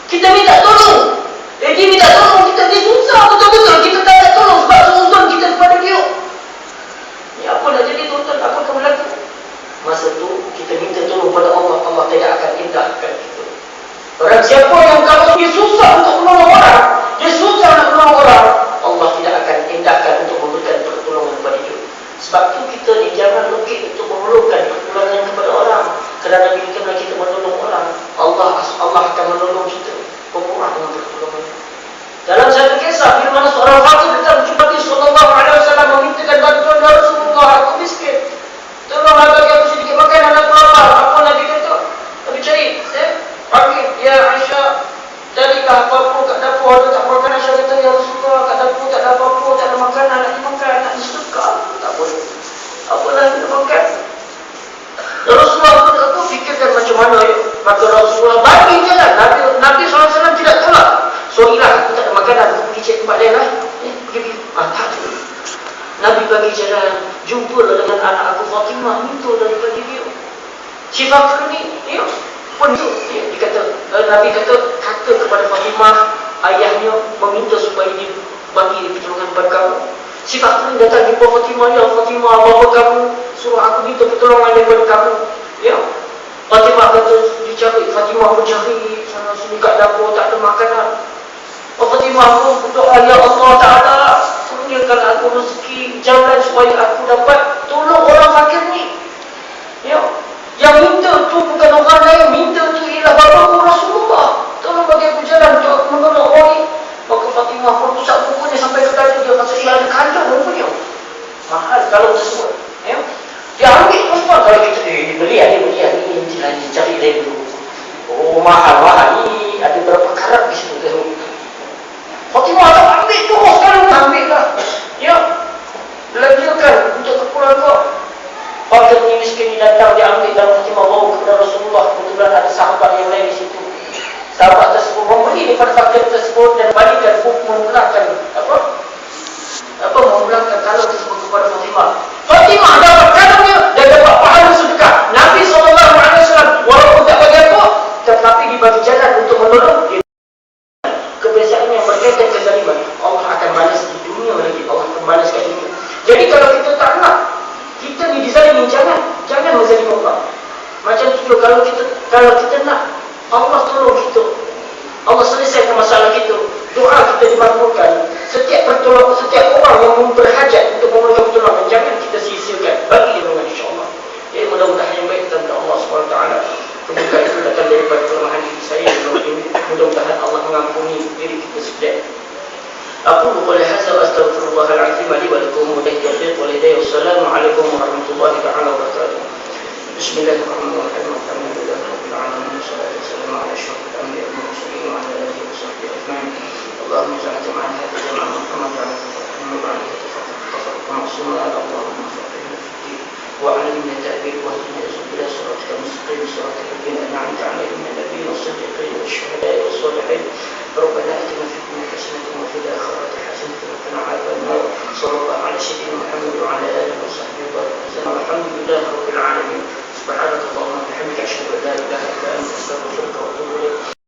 kita minta tolong. Dia minta tolong kita, dia susah betul-betul, kita tak nak tolong sebab susun kita kepada dia. Ni apa nak jadi tuan-tuan, apa akan berlaku? Masa tu kita minta tolong pada Allah, Allah tidak akan indahkan kita. Orang siapa yang kalau dia susah untuk menolong orang, dia susah nak menolong orang, Allah tidak akan indahkan untuk memberikan pertolongan kepada dia. Sebab tu kita ni jangan lukit untuk memerlukan pertolongan kepada orang. Kerana bila kita menolong orang, Allah akan menolong kita. Pemurah dengan pertolongan. Dalam satu kisah, bila mana seorang fakir datang berjumpa Nabi SAW memintakan bantuan dari Rasulullah, aku miskin, tolonglah bagi aku sedikit makanan, aku lapar. Apa Nabi kata? Nabi cari, panggil, ya Aisyah, carilah apa-apa kat dapur, ada tak makanan? Aisyah kata, ya Rasulullah, kat dapur tak ada apa-apa, tak ada makanan, nak dimakan, nak disedekah, tak boleh. Apalah nak makan? Rasulullah pun aku fikirkan macam mana ya. Maka Rasulullah bagi je lah. Nabi SAW tidak tolak. Sorry lah, aku tak ada makanan, aku pergi cek tempat lain lah. Pergi. Tak. Nabi bagi jalan, jumpalah dengan anak aku Fatimah, minta daripada dia. Si Fakir ni, ya, pun tu. Dia kata, Nabi kata kepada Fatimah, ayahnya meminta supaya dia bagi pertolongan kepada kamu. Si Fakir ni datang jumpa Fatimah, ya Fatimah, bapa kamu suruh aku minta pertolongan daripada kamu. Ya. Fatimah kata, dicari, Fatimah mencari sana sini kat dapur, tak ada makanan. Fatimah pun berdoa, ya Allah Ta'ala, kurniakan aku rezeki, jalan supaya aku dapat tolong orang fakir ni. Ya. Yang minta tu bukan orang lain, minta tu ialah bapaku Rasulullah. Tolong bagi aku jalan untuk aku menolong orang ni. Maka Fatimah pun pusat bukunya sampai ke dada dia, kata ia ada kandung rupanya. Mahal kalau tersebut. Ya. Dia ambil tuan-tuan, kalau kita beli ni cari lain dulu. Oh mahal ni ada berapa karat di situ tu. Fatimah tak ambil terus sekarang, ambil lah. Ya, belanjakan untuk keluarga. Fakir ni miskin ni datang, dia ambil dan Fatimah bawa kepada Rasulullah. Kebetulan ada sahabat yang lain di situ. Sahabat tersebut membeli daripada fakir tersebut dan balikan memulangkan memulangkan kalung tersebut kepada Fatimah. Fatimah dapat kalungnya dan dapat pahala sedekah. Nabi SAW walaupun tak bagi apa, tetapi dibagi jalan untuk menolong dia. Kebiasaan yang berkaitan kezaliman, Allah akan balas di dunia lagi. Allah akan balas kat dunia. Jadi kalau kita tak nak kita ni dizalimi, jangan menzalim Allah. Macam tu juga kalau kita nak Allah tolong kita, Allah selesaikan masalah kita, doa kita dimakbulkan. Setiap orang yang berhajat untuk memerlukan pertolongan, jangan kita sia-siakan, bagi dia dengan insya-Allah. Ya, mudah-mudahan yang baik daripada Allah SWT. Kemudian itu datang daripada kelemahan diri saya. Mudah-mudahan Allah mengampuni diri kita sekalian. أقول قولي هذا وأستغفر الله العظيم لي ولكم ولك التوفيق والهداية والسلام عليكم ورحمة الله تعالى وبركاته. بسم الله الرحمن الرحيم. الحمد لله رب العالمين والصلاة والسلام على أشرف الأنبياء والمرسلين وعلى آله وصحبه أجمعين. اللهم اجعل جمعنا هذا جمعا مرحوما وعلى تفرقنا وعلى تفرق معصوما. اللهم فقهنا في الدين وعلمنا التأويل واهدنا إلى صراطك المستقيم صراط الذين أنعمت عليهم من النبيين والصديقين والشهداء والصالحين. ربنا آتنا في الدنيا حسنة وفي الآخرة حسنة وقنا عذاب النار. صلى الله على سيدنا محمد وعلى آله وصحبه وسلم. الحمد لله رب العالمين. سبحانك اللهم وبحمدك أشهد أن لا إله إلا أنت أستغفرك وأتوب إليك.